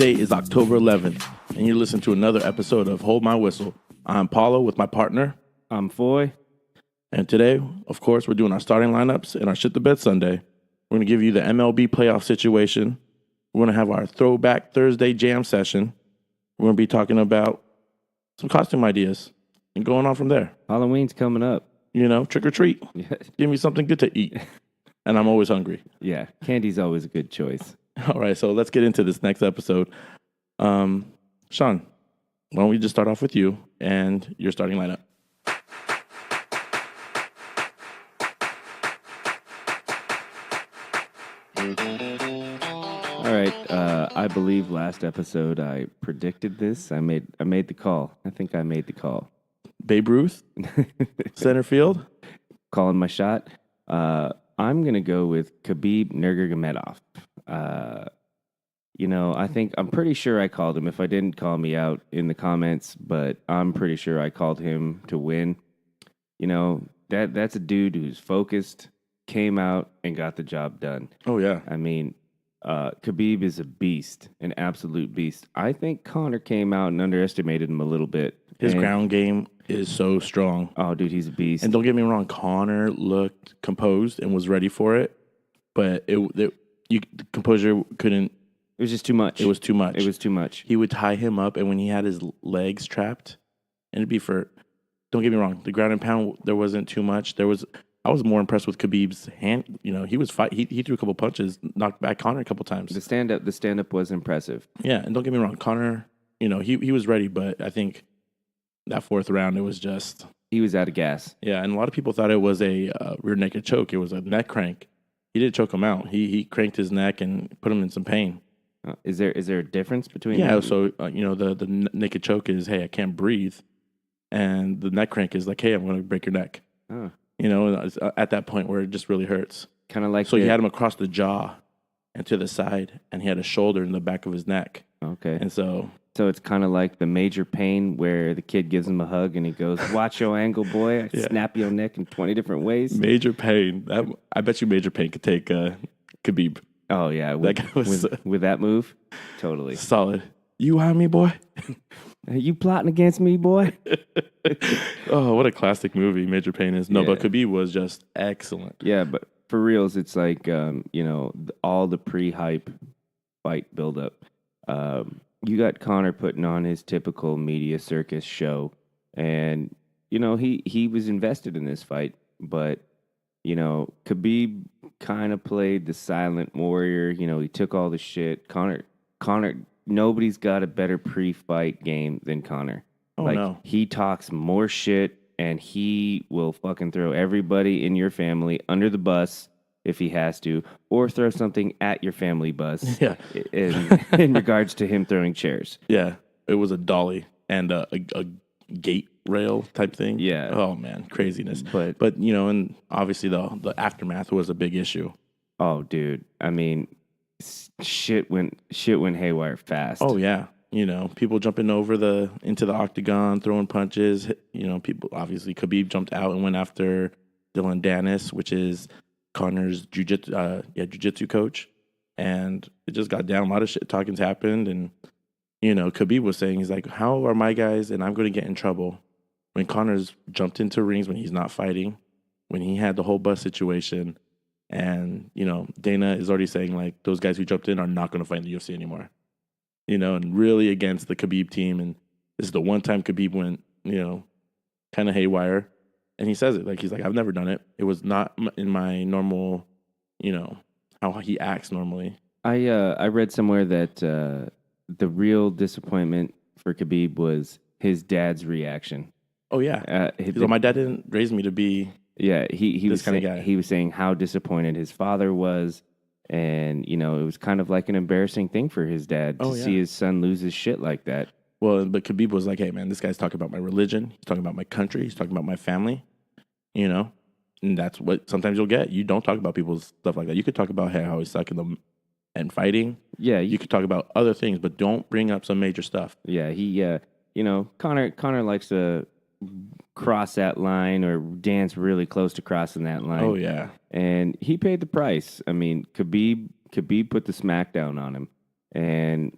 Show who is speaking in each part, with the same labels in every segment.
Speaker 1: Today is October 11th, and you listen to another episode of Hold My Whistle. I'm Paolo with my partner.
Speaker 2: I'm Foy.
Speaker 1: And today, of course, we're doing our starting lineups and our Shit the Bed Sunday. We're going to give you the MLB playoff situation. We're going to have our Throwback Thursday jam session. We're going to be talking about some costume ideas and going on from there.
Speaker 2: Halloween's coming up.
Speaker 1: You know, trick or treat.
Speaker 2: Yeah.
Speaker 1: Give me something good to eat. And I'm always hungry.
Speaker 2: Yeah, candy's always a good choice.
Speaker 1: All right, so let's get into this next episode. Sean, why don't we just start off with you and your starting lineup?
Speaker 2: All right, I believe last episode I predicted this. I made the call. I think I made the call.
Speaker 1: Babe Ruth, center field.
Speaker 2: Calling my shot. I'm gonna go with Khabib Nurmagomedov. I'm pretty sure I called him. If I didn't, call me out in the comments, but I'm pretty sure I called him to win. You know, that's a dude who's focused, came out, and got the job done.
Speaker 1: Oh, yeah.
Speaker 2: I mean, Khabib is a beast, an absolute beast. I think Conor came out and underestimated him a little bit.
Speaker 1: His ground game is so strong.
Speaker 2: Oh, dude, he's a beast.
Speaker 1: And don't get me wrong, Conor looked composed and was ready for it, but the composure couldn't.
Speaker 2: It was just too much.
Speaker 1: It was too much.
Speaker 2: It was too much.
Speaker 1: He would tie him up, and when he had his legs trapped, and it'd be for. Don't get me wrong, the ground and pound there wasn't too much. I was more impressed with Khabib's hand. You know, he was fight. He threw a couple punches, knocked back Conor a couple times.
Speaker 2: The stand up was impressive.
Speaker 1: Yeah, and don't get me wrong, Conor. You know, he was ready, but I think that fourth round it was just
Speaker 2: he was out of gas.
Speaker 1: Yeah, and a lot of people thought it was a rear naked choke. It was a neck crank. He didn't choke him out. He cranked his neck and put him in some pain.
Speaker 2: Is there a difference between?
Speaker 1: Yeah, so the naked choke is, hey, I can't breathe, and the neck crank is like, hey, I'm going to break your neck.
Speaker 2: Oh.
Speaker 1: You know, at that point where it just really hurts.
Speaker 2: Kind of like
Speaker 1: so he had him across the jaw and to the side, and he had a shoulder in the back of his neck.
Speaker 2: Okay,
Speaker 1: and so
Speaker 2: it's kind of like the major pain where the kid gives him a hug and he goes, "Watch your angle, boy. I snap your neck in 20 different ways."
Speaker 1: Major pain. I bet you major pain could take Khabib.
Speaker 2: Oh, yeah. With that move? Totally.
Speaker 1: Solid. You on me, boy?
Speaker 2: You plotting against me, boy?
Speaker 1: Oh, what a classic movie Major Pain is. No, but Khabib was just excellent.
Speaker 2: Yeah, but for reals, it's like, all the pre-hype fight buildup. You got Conor putting on his typical media circus show, and, he was invested in this fight, but, Khabib kind of played the silent warrior. He took all the shit. Conor, nobody's got a better pre-fight game than Conor.
Speaker 1: Oh, no.
Speaker 2: He talks more shit, and he will fucking throw everybody in your family under the bus if he has to, or throw something at your family bus.
Speaker 1: Yeah.
Speaker 2: in regards to him throwing chairs.
Speaker 1: Yeah. It was a dolly and a gate rail type thing.
Speaker 2: Yeah.
Speaker 1: Oh, man. Craziness.
Speaker 2: But
Speaker 1: and obviously the aftermath was a big issue.
Speaker 2: Oh, dude. I mean, shit went haywire fast.
Speaker 1: Oh, yeah. People jumping into the octagon, throwing punches. People, obviously, Khabib jumped out and went after Dylan Dennis, which is Conor's jiu-jitsu coach. And it just got down. A lot of shit talking's happened. And, Khabib was saying, he's like, how are my guys and I'm going to get in trouble? When Conor's jumped into rings when he's not fighting, when he had the whole bus situation. And, Dana is already saying, like, those guys who jumped in are not going to fight in the UFC anymore. And really against the Khabib team. And this is the one time Khabib went, kind of haywire. And he says it. Like, he's like, I've never done it. It was not in my normal, how he acts normally.
Speaker 2: I read somewhere that the real disappointment for Khabib was his dad's reaction.
Speaker 1: Oh, yeah. My dad didn't raise me to be
Speaker 2: he
Speaker 1: this kind of guy.
Speaker 2: He was saying how disappointed his father was. And, it was kind of like an embarrassing thing for his dad to see his son lose his shit like that.
Speaker 1: Well, but Khabib was like, hey, man, this guy's talking about my religion. He's talking about my country. He's talking about my family, And that's what sometimes you'll get. You don't talk about people's stuff like that. You could talk about how he's sucking them and fighting.
Speaker 2: Yeah.
Speaker 1: You could talk about other things, but don't bring up some major stuff.
Speaker 2: Yeah, Conor likes to cross that line or dance really close to crossing that line.
Speaker 1: Oh, yeah.
Speaker 2: And he paid the price. I mean, Khabib put the smackdown on him. And,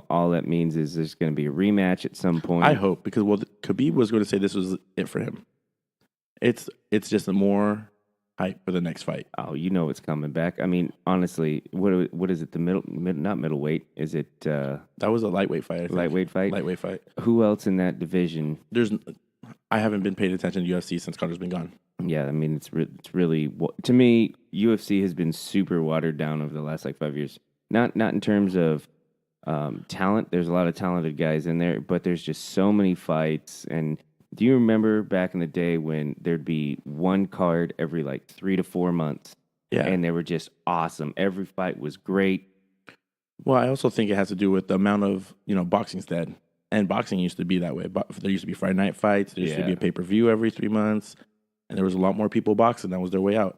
Speaker 2: all that means is there's going to be a rematch at some point.
Speaker 1: I hope, because Khabib was going to say this was it for him. It's just more hype for the next fight.
Speaker 2: Oh, it's coming back. I mean, honestly, what is it? Not middleweight. Is it
Speaker 1: That was a lightweight fight. I think.
Speaker 2: lightweight fight?
Speaker 1: Lightweight fight.
Speaker 2: Who else in that division?
Speaker 1: I haven't been paying attention to UFC since Connor's been gone.
Speaker 2: Yeah, I mean, it's really, to me, UFC has been super watered down over the last 5 years. Not in terms of talent. There's a lot of talented guys in there, but there's just so many fights. And do you remember back in the day when there'd be one card every 3 to 4 months?
Speaker 1: Yeah.
Speaker 2: And they were just awesome. Every fight was great.
Speaker 1: Well, I also think it has to do with the amount of, boxing's dead. And boxing used to be that way. But there used to be Friday night fights. There used to be a pay-per-view every 3 months. And there was a lot more people boxing. That was their way out.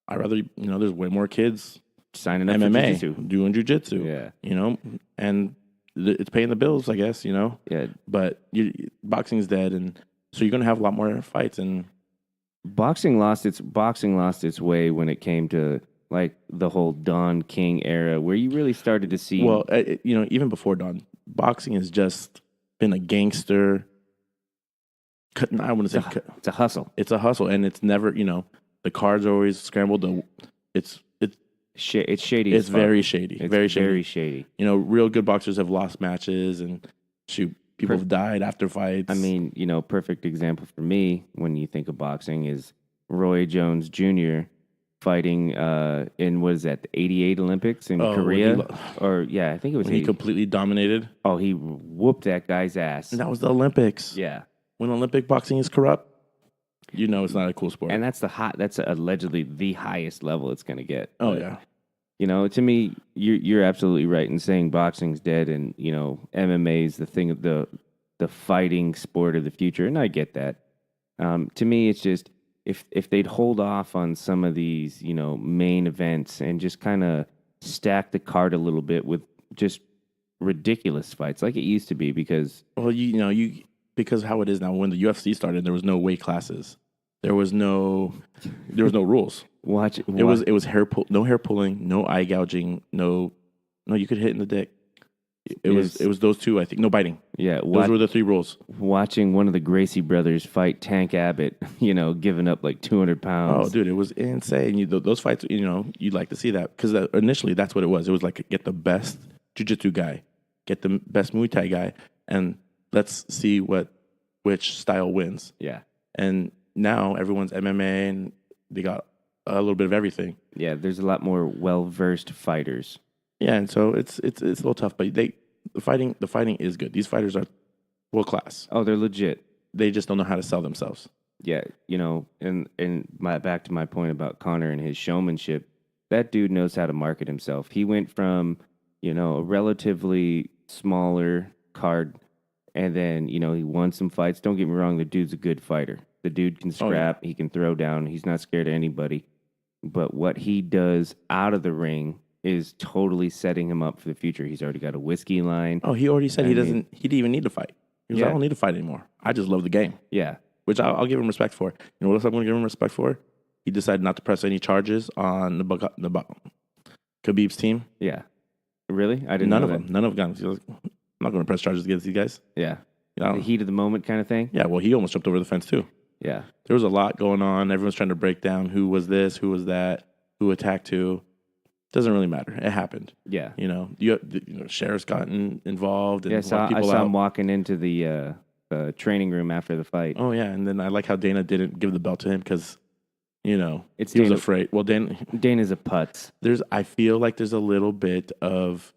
Speaker 1: I'd rather, there's way more kids
Speaker 2: signing up
Speaker 1: MMA,
Speaker 2: for jiu-jitsu.
Speaker 1: doing jiu-jitsu.
Speaker 2: Yeah.
Speaker 1: And it's paying the bills, I guess,
Speaker 2: Yeah.
Speaker 1: But boxing's dead, and so you're going to have a lot more fights. And
Speaker 2: boxing lost its way when it came to the whole Don King era, where you really started to see.
Speaker 1: Well, even before Don, boxing has just been a gangster. I wouldn't say
Speaker 2: it's a hustle.
Speaker 1: It's a hustle, and it's never, the cards are always scrambled. It's
Speaker 2: shady.
Speaker 1: It's very shady.
Speaker 2: It's
Speaker 1: very
Speaker 2: shady.
Speaker 1: Real good boxers have lost matches, and people have died after fights.
Speaker 2: I mean, perfect example for me when you think of boxing is Roy Jones Jr. fighting in what is that, the '88 Olympics in Korea? I think it was.
Speaker 1: When he completely dominated.
Speaker 2: Oh, he whooped that guy's ass.
Speaker 1: And that was the Olympics.
Speaker 2: Yeah.
Speaker 1: When Olympic boxing is corrupt, it's not a cool sport.
Speaker 2: And that's allegedly the highest level it's going to get.
Speaker 1: Oh, yeah.
Speaker 2: To me, you're absolutely right in saying boxing's dead, and MMA is the thing of the fighting sport of the future, and I get that. To me, it's just if they'd hold off on some of these main events and just kind of stack the card a little bit with just ridiculous fights like it used to be, because
Speaker 1: because how it is now. When the UFC started, there was no weight classes. There was no rules. It was no hair pulling, no eye gouging, no, you could hit in the dick. It was those two, I think. No biting.
Speaker 2: Yeah,
Speaker 1: those were the 3 rules.
Speaker 2: Watching one of the Gracie brothers fight Tank Abbott, giving up 200 pounds.
Speaker 1: Oh, dude, it was insane. Those fights, you'd like to see that, because initially that's what it was. It was get the best jiu-jitsu guy, get the best Muay Thai guy, and let's see which style wins.
Speaker 2: Yeah.
Speaker 1: And now everyone's MMA, and they got a little bit of everything.
Speaker 2: Yeah, there's a lot more well-versed fighters.
Speaker 1: Yeah, and so it's a little tough, but the fighting is good. These fighters are world class.
Speaker 2: Oh, they're legit.
Speaker 1: They just don't know how to sell themselves.
Speaker 2: Yeah, and back to my point about Conor and his showmanship, that dude knows how to market himself. He went from, a relatively smaller card, and then, he won some fights. Don't get me wrong, the dude's a good fighter. The dude can scrap, He can throw down, he's not scared of anybody. But what he does out of the ring is totally setting him up for the future. He's already got a whiskey line.
Speaker 1: Oh, he already said he didn't even need to fight. He was like, I don't need to fight anymore. I just love the game.
Speaker 2: Yeah.
Speaker 1: Which I'll give him respect for. You know what else I'm going to give him respect for? He decided not to press any charges on the Khabib's team.
Speaker 2: Yeah. Really? I didn't
Speaker 1: know
Speaker 2: that.
Speaker 1: None of them. He was like, I'm not going to press charges against these guys.
Speaker 2: Yeah. The heat of the moment kind of thing?
Speaker 1: Yeah, well, he almost jumped over the fence too.
Speaker 2: Yeah.
Speaker 1: There was a lot going on. Everyone's trying to break down who was this, who was that, who attacked who. Doesn't really matter. It happened.
Speaker 2: Yeah.
Speaker 1: Sheriff's gotten involved. And
Speaker 2: I saw him walking into the training room after the fight.
Speaker 1: Oh, yeah. And then I like how Dana didn't give the belt to him because, he
Speaker 2: Dana,
Speaker 1: was afraid. Well,
Speaker 2: Dana's a putz.
Speaker 1: I feel like there's a little bit of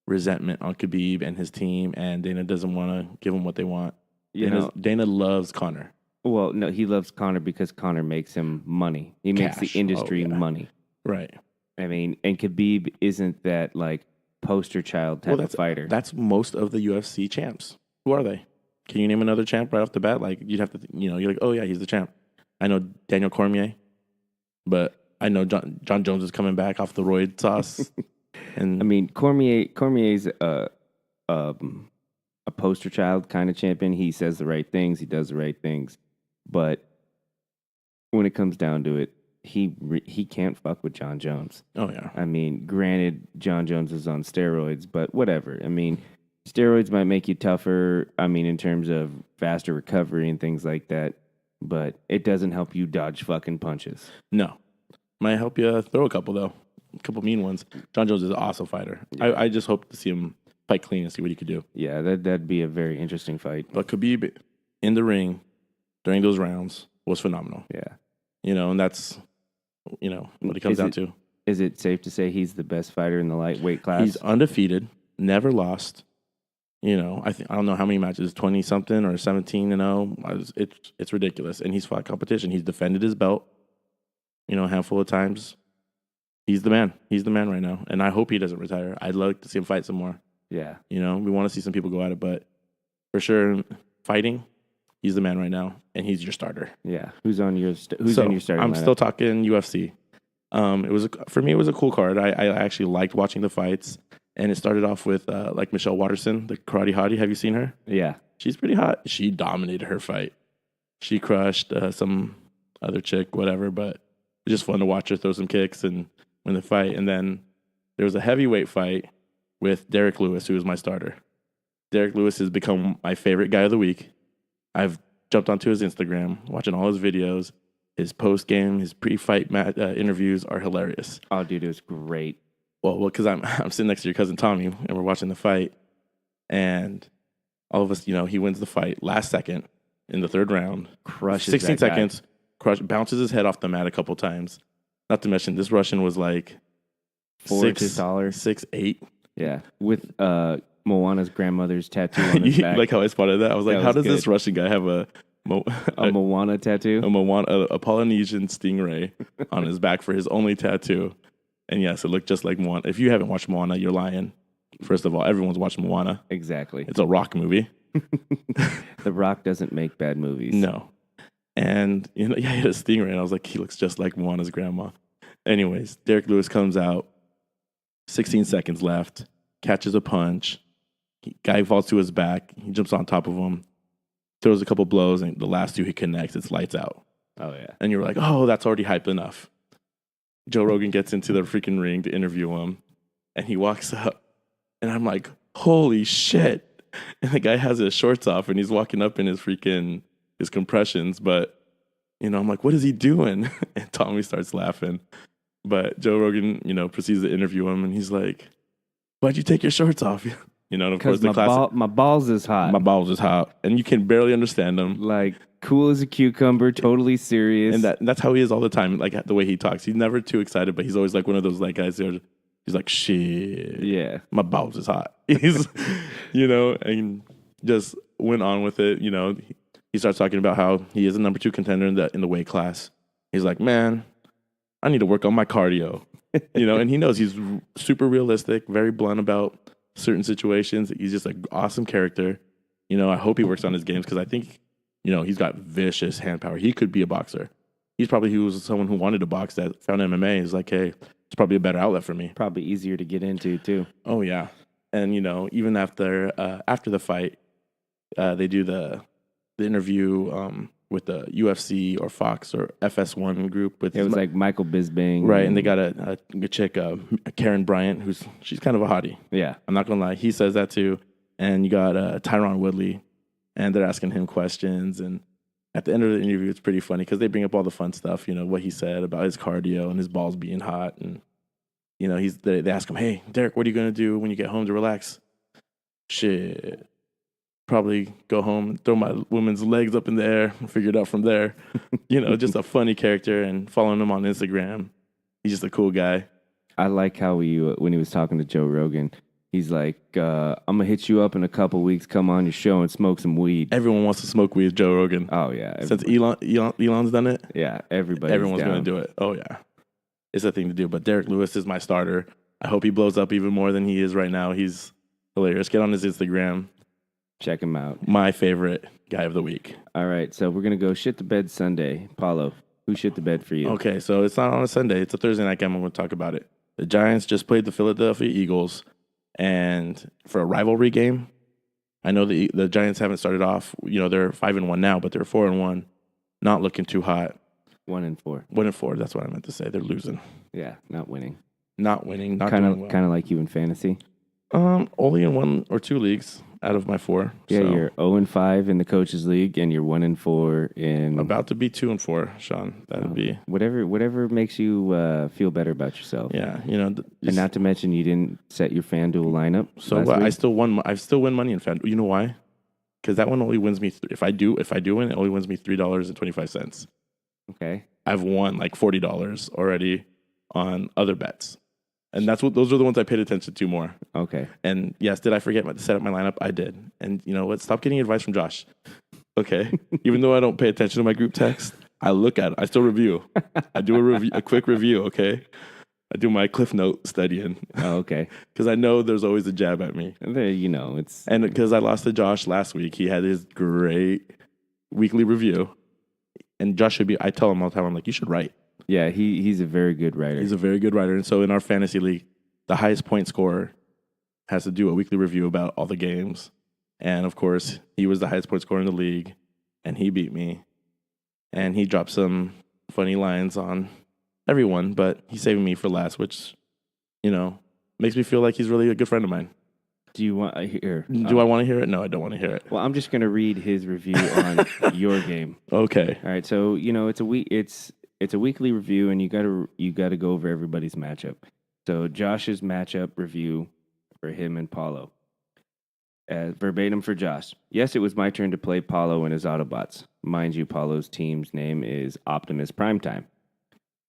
Speaker 1: resentment on Khabib and his team, and Dana doesn't want to give them what they want. Dana loves Conor.
Speaker 2: Well, no, he loves Conor because Conor makes him money. He makes the industry money.
Speaker 1: Right.
Speaker 2: I mean, and Khabib isn't that poster child type of fighter.
Speaker 1: That's most of the UFC champs. Who are they? Can you name another champ right off the bat? You'd have to, you're like, oh yeah, he's the champ. I know Daniel Cormier, but I know John Jones is coming back off the roid sauce. And
Speaker 2: I mean, Cormier's a poster child kind of champion. He says the right things. He does the right things. But when it comes down to it, he can't fuck with John Jones.
Speaker 1: Oh yeah.
Speaker 2: I mean, granted, John Jones is on steroids, but whatever. I mean, steroids might make you tougher. I mean, in terms of faster recovery and things like that, but it doesn't help you dodge fucking punches.
Speaker 1: No. Might help you throw a couple though. A couple mean ones. John Jones is an awesome fighter. Yeah. I just hope to see him fight clean and see what he could do.
Speaker 2: Yeah, that'd be a very interesting fight.
Speaker 1: But Khabib in the ring during those rounds was phenomenal.
Speaker 2: Yeah.
Speaker 1: And that's, what it comes down to.
Speaker 2: Is it safe to say he's the best fighter in the lightweight class?
Speaker 1: He's undefeated, never lost. I don't know how many matches, 20 something or 17-0. It's ridiculous. And he's fought competition. He's defended his belt, a handful of times. He's the man. He's the man right now. And I hope he doesn't retire. I'd like to see him fight some more.
Speaker 2: Yeah.
Speaker 1: We want to see some people go at it, but for sure, fighting, he's the man right now, and he's your starter.
Speaker 2: Yeah. Who's in your starting
Speaker 1: I'm
Speaker 2: lineup?
Speaker 1: still talking UFC. For me, it was a cool card. I actually liked watching the fights, and it started off with like Michelle Watterson, the karate hottie. Have you seen her?
Speaker 2: Yeah.
Speaker 1: She's pretty hot. She dominated her fight. She crushed some other chick, whatever, but it was just fun to watch her throw some kicks and win the fight. And then there was a heavyweight fight with Derrick Lewis, who was my starter. Derrick Lewis has become my favorite guy of the week. I've jumped onto his Instagram, watching all his videos. His post-game, his pre-fight interviews are hilarious.
Speaker 2: Oh, dude, it was great.
Speaker 1: Well, because I'm sitting next to your cousin Tommy, and we're watching the fight. And all of us, he wins the fight last second in the third round.
Speaker 2: Crushes
Speaker 1: 16
Speaker 2: that guy.
Speaker 1: seconds, bounces his head off the mat a couple times. Not to mention, this Russian was like
Speaker 2: 4 inches taller.
Speaker 1: 6'8".
Speaker 2: Yeah, with Moana's grandmother's tattoo on his back.
Speaker 1: Like how I spotted that? I was like, how does this Russian guy have a
Speaker 2: Moana tattoo?
Speaker 1: A Polynesian stingray on his back for his only tattoo. And yes, it looked just like Moana. If you haven't watched Moana, you're lying. First of all, everyone's watched Moana.
Speaker 2: Exactly.
Speaker 1: It's a rock movie.
Speaker 2: The Rock doesn't make bad movies.
Speaker 1: No. And, he had a stingray, and I was like, he looks just like Moana's grandma. Anyways, Derrick Lewis comes out, 16 seconds left, catches a punch. Guy falls to his back. He jumps on top of him, throws a couple blows, and the last two he connects, it's lights out.
Speaker 2: Oh, yeah.
Speaker 1: And you're like, oh, that's already hype enough. Joe Rogan gets into the freaking ring to interview him, and he walks up, and I'm like, holy shit. And the guy has his shorts off, and he's walking up in his compressions, but, I'm like, what is he doing? And Tommy starts laughing. But Joe Rogan, proceeds to interview him, and he's like, why'd you take your shorts off? And of course, the classic,
Speaker 2: my balls is hot.
Speaker 1: My balls is hot. And you can barely understand him.
Speaker 2: Like, cool as a cucumber, totally serious.
Speaker 1: And that's how he is all the time, like the way he talks. He's never too excited, but he's always like one of those like guys who he's like, shit.
Speaker 2: Yeah.
Speaker 1: My balls is hot. He's, and just went on with it. He starts talking about how he is a number 2 contender in the weight class. He's like, man, I need to work on my cardio. And he knows he's super realistic, very blunt about certain situations. He's just an awesome character. I hope he works on his games because I think, he's got vicious hand power. He could be a boxer. He was someone who wanted to box that found MMA. He's like, hey, it's probably a better outlet for me.
Speaker 2: Probably easier to get into too.
Speaker 1: Oh yeah. And even after the fight, they do the interview with the UFC or Fox or FS1 group. It
Speaker 2: was like Michael Bisping.
Speaker 1: Right, and they got a chick, Karen Bryant, she's kind of a hottie.
Speaker 2: Yeah.
Speaker 1: I'm not going to lie. He says that too. And you got Tyron Woodley, and they're asking him questions. And at the end of the interview, it's pretty funny because they bring up all the fun stuff, what he said about his cardio and his balls being hot. And, they ask him, hey, Derrick, what are you going to do when you get home to relax? Shit. Probably go home and throw my woman's legs up in the air and figure it out from there. Just a funny character, and following him on Instagram. He's just a cool guy.
Speaker 2: I like how when he was talking to Joe Rogan, he's like, I'm going to hit you up in a couple weeks, come on your show and smoke some weed.
Speaker 1: Everyone wants to smoke weed with Joe Rogan.
Speaker 2: Oh, yeah.
Speaker 1: Since Elon's done it?
Speaker 2: Yeah,
Speaker 1: everyone's going to do it. Oh, yeah. It's a thing to do. But Derrick Lewis is my starter. I hope he blows up even more than he is right now. He's hilarious. Get on his Instagram.
Speaker 2: Check him out.
Speaker 1: My favorite guy of the week.
Speaker 2: All right, so we're going to go shit the bed Sunday. Paolo, who shit the bed for you?
Speaker 1: Okay, so it's not on a Sunday. It's a Thursday night game. I'm going to talk about it. The Giants just played the Philadelphia Eagles, and for a rivalry game, I know the Giants haven't started off. They're 5-1 now, but they're 4-1, not looking too hot.
Speaker 2: 1-4.
Speaker 1: 1-4. That's what I meant to say. They're losing.
Speaker 2: Yeah, not winning.
Speaker 1: Not winning. Not
Speaker 2: Kind
Speaker 1: doing well.
Speaker 2: of like you in fantasy.
Speaker 1: Only in 1 or 2 leagues out of my 4.
Speaker 2: Yeah,
Speaker 1: so.
Speaker 2: you're 0-5 in the coaches league, and you're 1-4 in.
Speaker 1: About to be 2-4, Sean. That would be
Speaker 2: whatever makes you feel better about yourself.
Speaker 1: Yeah,
Speaker 2: and not to mention you didn't set your FanDuel lineup.
Speaker 1: So I still won. I still win money in FanDuel. You know why? Because that one only wins me. If I do win, it only wins me $3.25.
Speaker 2: Okay.
Speaker 1: I've won like $40 already on other bets, and those are the ones I paid attention to more.
Speaker 2: Okay.
Speaker 1: And yes, did I forget to set up my lineup? I did. And you know what? Stop getting advice from Josh. Okay. Even though I don't pay attention to my group text, I look at it. I still review. I do a quick review. Okay. I do my Cliff Note studying.
Speaker 2: Oh, okay.
Speaker 1: Because I know there's always a jab at me.
Speaker 2: It's...
Speaker 1: And because I lost to Josh last week, he had his great weekly review. And Josh should be, I tell him all the time, I'm like, you should write.
Speaker 2: Yeah, he's a very good writer.
Speaker 1: He's a very good writer. And so in our fantasy league, the highest point scorer has to do a weekly review about all the games. And of course, he was the highest point scorer in the league. And he beat me. And he dropped some funny lines on everyone, but he's saving me for last, which, makes me feel like he's really a good friend of mine.
Speaker 2: Do you want to hear?
Speaker 1: Do I want to hear it? No, I don't want to hear it.
Speaker 2: Well, I'm just going to read his review on your game.
Speaker 1: Okay.
Speaker 2: All right. So, it's a weekly review, and you got to go over everybody's matchup. So, Josh's matchup review for him and Paolo. Verbatim for Josh. Yes, it was my turn to play Paolo and his Autobots. Mind you, Paolo's team's name is Optimus Primetime.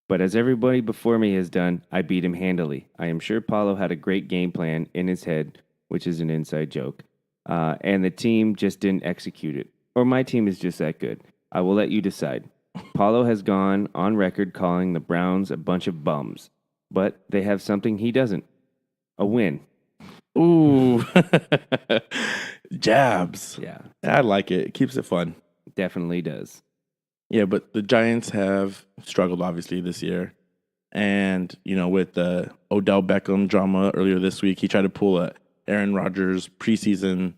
Speaker 2: But as everybody before me has done, I beat him handily. I am sure Paolo had a great game plan in his head, which is an inside joke, and the team just didn't execute it. Or my team is just that good. I will let you decide. Paolo has gone on record calling the Browns a bunch of bums, but they have something he doesn't. A win.
Speaker 1: Ooh. Jabs.
Speaker 2: Yeah.
Speaker 1: I like it. It keeps it fun.
Speaker 2: Definitely does.
Speaker 1: Yeah, but the Giants have struggled, obviously, this year. And, with the Odell Beckham drama earlier this week, he tried to pull a Aaron Rodgers preseason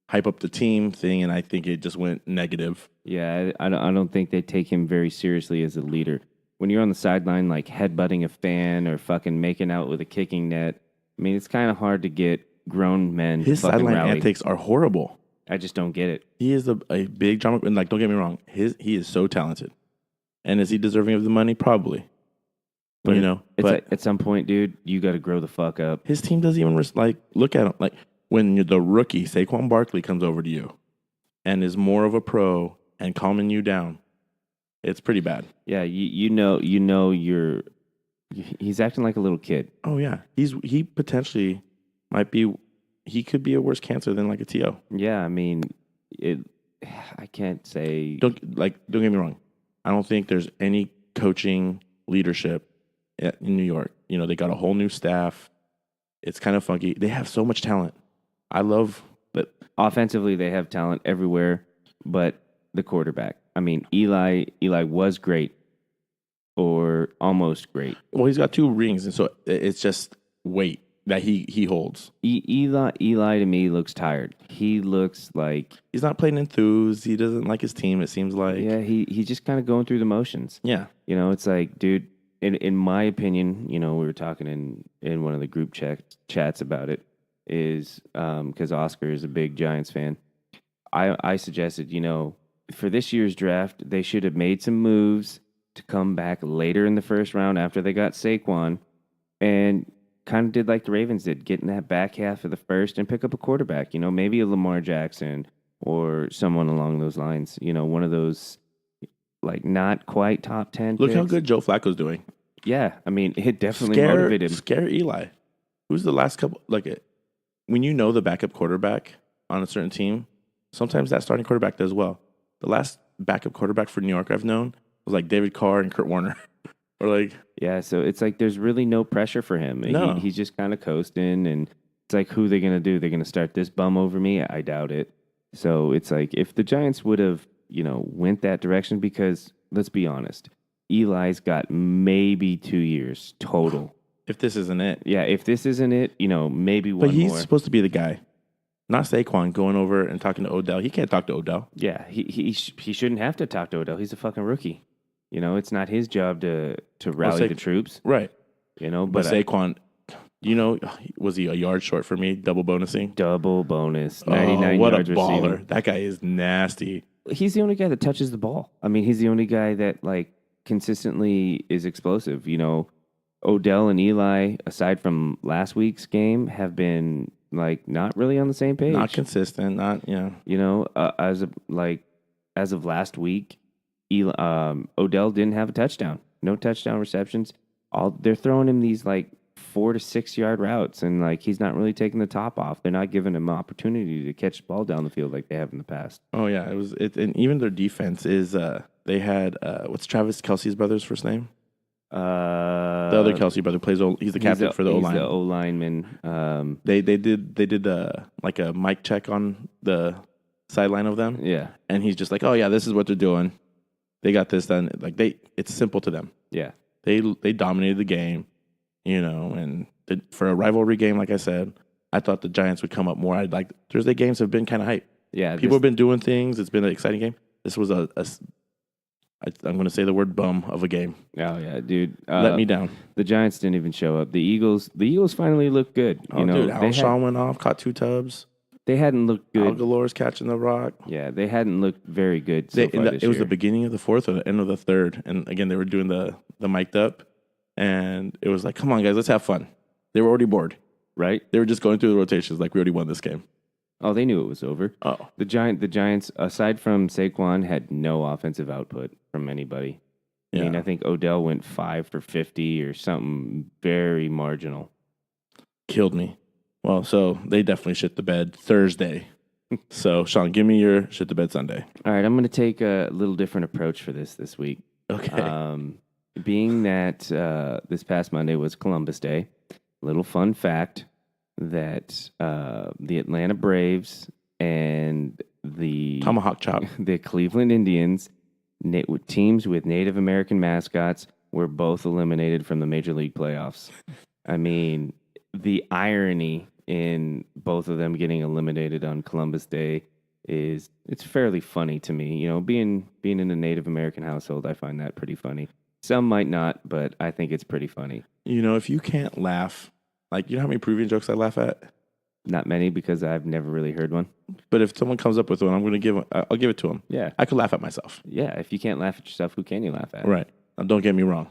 Speaker 1: hype up the team thing, and I think it just went negative.
Speaker 2: Yeah, I don't think they take him very seriously as a leader. When you're on the sideline, like headbutting a fan or fucking making out with a kicking net, I mean, it's kind of hard to get grown men
Speaker 1: His
Speaker 2: to fucking
Speaker 1: sideline
Speaker 2: rally.
Speaker 1: antics are horrible.
Speaker 2: I just don't get it.
Speaker 1: He is a big drama, and don't get me wrong, he is so talented. And is he deserving of the money? Probably. But
Speaker 2: at some point, dude, you got to grow the fuck up.
Speaker 1: His team doesn't even look at him. Like when the rookie Saquon Barkley comes over to you and is more of a pro and calming you down, it's pretty bad.
Speaker 2: Yeah, he's acting like a little kid.
Speaker 1: Oh yeah, he potentially might be. He could be a worse cancer than like a TO.
Speaker 2: Yeah, I mean, I can't say.
Speaker 1: Don't get me wrong. I don't think there's any coaching leadership in New York. They got a whole new staff. It's kind of funky. They have so much talent. I love that.
Speaker 2: Offensively, they have talent everywhere, but the quarterback. I mean, Eli was great, or almost great.
Speaker 1: Well, he's got 2 rings, and so it's just weight that he holds.
Speaker 2: Eli to me looks tired. He looks like
Speaker 1: he's not playing enthused. He doesn't like his team, it seems like.
Speaker 2: Yeah, he's just kind of going through the motions.
Speaker 1: Yeah.
Speaker 2: It's like, dude, in my opinion, we were talking in one of the group chats about it, is because Oscar is a big Giants fan. I suggested, for this year's draft, they should have made some moves to come back later in the first round after they got Saquon, and kind of did like the Ravens did, get in that back half of the first and pick up a quarterback, maybe a Lamar Jackson or someone along those lines, one of those like not quite top 10
Speaker 1: Look
Speaker 2: picks.
Speaker 1: how good Joe Flacco's doing.
Speaker 2: Yeah, I mean, it definitely motivated him.
Speaker 1: Scare Eli. Who's the last couple, when you know the backup quarterback on a certain team, sometimes that starting quarterback does well. The last backup quarterback for New York I've known was like David Carr and Kurt Warner.
Speaker 2: Yeah, so it's like there's really no pressure for him.
Speaker 1: No.
Speaker 2: He's just kind of coasting, and it's like, who are they going to do? They're going to start this bum over me? I doubt it. So it's like, if the Giants would have, went that direction, because let's be honest, Eli's got maybe 2 years total.
Speaker 1: If this isn't it.
Speaker 2: Yeah, if this isn't it, maybe one more.
Speaker 1: But he's supposed to be the guy. Not Saquon going over and talking to Odell. He can't talk to Odell.
Speaker 2: Yeah, he shouldn't have to talk to Odell. He's a fucking rookie. It's not his job to rally the troops.
Speaker 1: Right.
Speaker 2: But
Speaker 1: Saquon, was he a yard short for me? Double bonusing.
Speaker 2: double bonus, 99
Speaker 1: what
Speaker 2: yards
Speaker 1: a baller!
Speaker 2: receiving.
Speaker 1: That guy is nasty.
Speaker 2: He's the only guy that touches the ball. I mean, he's the only guy that consistently is explosive. Odell and Eli, aside from last week's game, have been not really on the same page.
Speaker 1: Not consistent. Not
Speaker 2: as of last week, Odell didn't have a touchdown. No touchdown receptions. They're throwing him these 4 to 6 yard routes, and he's not really taking the top off. They're not giving him opportunity to catch the ball down the field like they have in the past.
Speaker 1: Oh yeah, and even their defense is. They had what's Travis Kelce's brother's first name? The other Kelce brother plays. He's the captain for the O line.
Speaker 2: He's the O lineman.
Speaker 1: They did a mic check on the sideline of them.
Speaker 2: Yeah,
Speaker 1: and he's just like, oh yeah, this is what they're doing. They got this done. It's simple to them.
Speaker 2: Yeah,
Speaker 1: they dominated the game. And for a rivalry game, like I said, I thought the Giants would come up more. Thursday games have been kind of hype.
Speaker 2: Yeah,
Speaker 1: people have been doing things. It's been an exciting game. This was I'm going to say the word bum of a game.
Speaker 2: Oh yeah, dude,
Speaker 1: let me down.
Speaker 2: The Giants didn't even show up. The Eagles finally looked good.
Speaker 1: Dude, Alshon went off, caught 2 tubs.
Speaker 2: They hadn't looked good.
Speaker 1: Algalor's catching the rock.
Speaker 2: Yeah, they hadn't looked very good so far this
Speaker 1: year. It was
Speaker 2: the
Speaker 1: beginning of the 4th or the end of the 3rd, and again they were doing the mic'd up. And it was like, come on, guys, let's have fun. They were already bored,
Speaker 2: right?
Speaker 1: They were just going through the rotations like we already won this game.
Speaker 2: Oh, they knew it was over.
Speaker 1: Oh.
Speaker 2: The Giants, aside from Saquon, had no offensive output from anybody. Yeah. I mean, I think Odell went 5 for 50 or something very marginal.
Speaker 1: Killed me. Well, so they definitely shit the bed Thursday. So, Sean, give me your shit the bed Sunday.
Speaker 2: All right, I'm going to take a little different approach for this week.
Speaker 1: Okay.
Speaker 2: Being that this past Monday was Columbus Day, little fun fact that the Atlanta Braves and the
Speaker 1: Tomahawk Chop,
Speaker 2: the Cleveland Indians, teams with Native American mascots, were both eliminated from the Major League playoffs. I mean, the irony in both of them getting eliminated on Columbus Day it's fairly funny to me. Being in a Native American household, I find that pretty funny. Some might not, but I think it's pretty funny.
Speaker 1: If you can't laugh, you know how many Peruvian jokes I laugh at?
Speaker 2: Not many, because I've never really heard one.
Speaker 1: But if someone comes up with one, I'll give it to them.
Speaker 2: Yeah.
Speaker 1: I could laugh at myself.
Speaker 2: Yeah, if you can't laugh at yourself, who can you laugh at?
Speaker 1: Right. Now, don't get me wrong.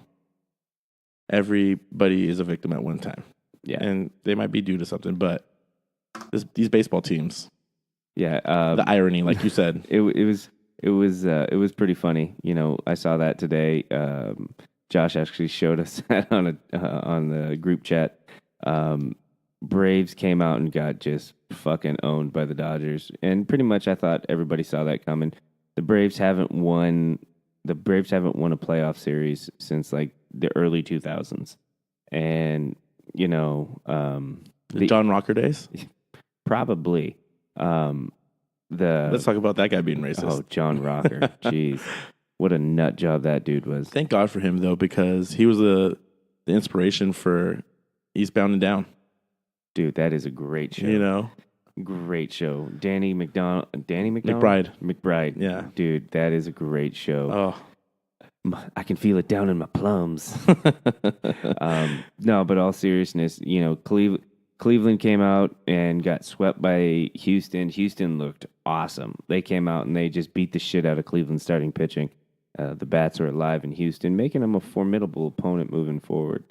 Speaker 1: Everybody is a victim at one time.
Speaker 2: Yeah.
Speaker 1: And they might be due to something, but these baseball teams.
Speaker 2: Yeah.
Speaker 1: The irony, like you said.
Speaker 2: It was pretty funny. I saw that today. Josh actually showed us that on the group chat. Braves came out and got just fucking owned by the Dodgers, and pretty much I thought everybody saw that coming. The Braves haven't won a playoff series since the early 2000s, and
Speaker 1: the John Rocker days,
Speaker 2: probably.
Speaker 1: Let's talk about that guy being racist.
Speaker 2: Oh, John Rocker. Jeez. What a nut job that dude was.
Speaker 1: Thank God for him, though, because he was the inspiration for Eastbound and Down.
Speaker 2: Dude, that is a great show. Great show. Danny McBride. McBride.
Speaker 1: Yeah.
Speaker 2: Dude, that is a great show.
Speaker 1: Oh.
Speaker 2: I can feel it down in my plums. No, but all seriousness, Cleveland came out and got swept by Houston. Houston looked awesome. They came out and they just beat the shit out of Cleveland starting pitching. The bats are alive in Houston, making them a formidable opponent moving forward.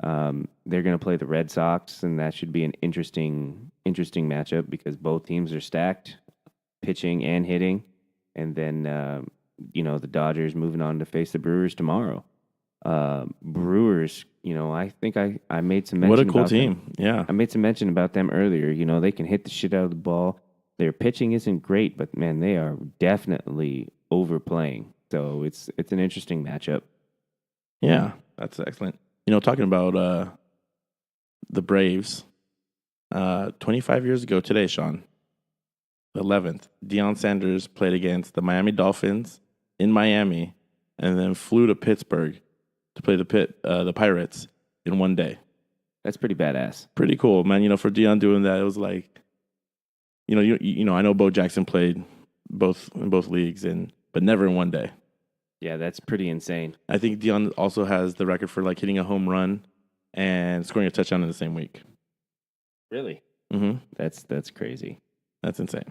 Speaker 2: They're going to play the Red Sox, and that should be an interesting matchup because both teams are stacked, pitching and hitting. And then, the Dodgers moving on to face the Brewers tomorrow. Brewers, I think I made some mention.
Speaker 1: What a cool
Speaker 2: about
Speaker 1: team.
Speaker 2: Them.
Speaker 1: Yeah.
Speaker 2: I made some mention about them earlier. They can hit the shit out of the ball. Their pitching isn't great, but man, they are definitely overplaying. So it's an interesting matchup.
Speaker 1: Yeah, that's excellent. Talking about the Braves, 25 years ago today, Sean, the 11th, Deion Sanders played against the Miami Dolphins in Miami and then flew to Pittsburgh to play the Pirates in one day.
Speaker 2: That's pretty badass.
Speaker 1: Pretty cool, man. For Deion doing that, it was like, I know Bo Jackson played in both leagues, but never in one day.
Speaker 2: Yeah, that's pretty insane.
Speaker 1: I think Dion also has the record for like hitting a home run and scoring a touchdown in the same week.
Speaker 2: Really?
Speaker 1: Mm-hmm.
Speaker 2: That's crazy.
Speaker 1: That's insane.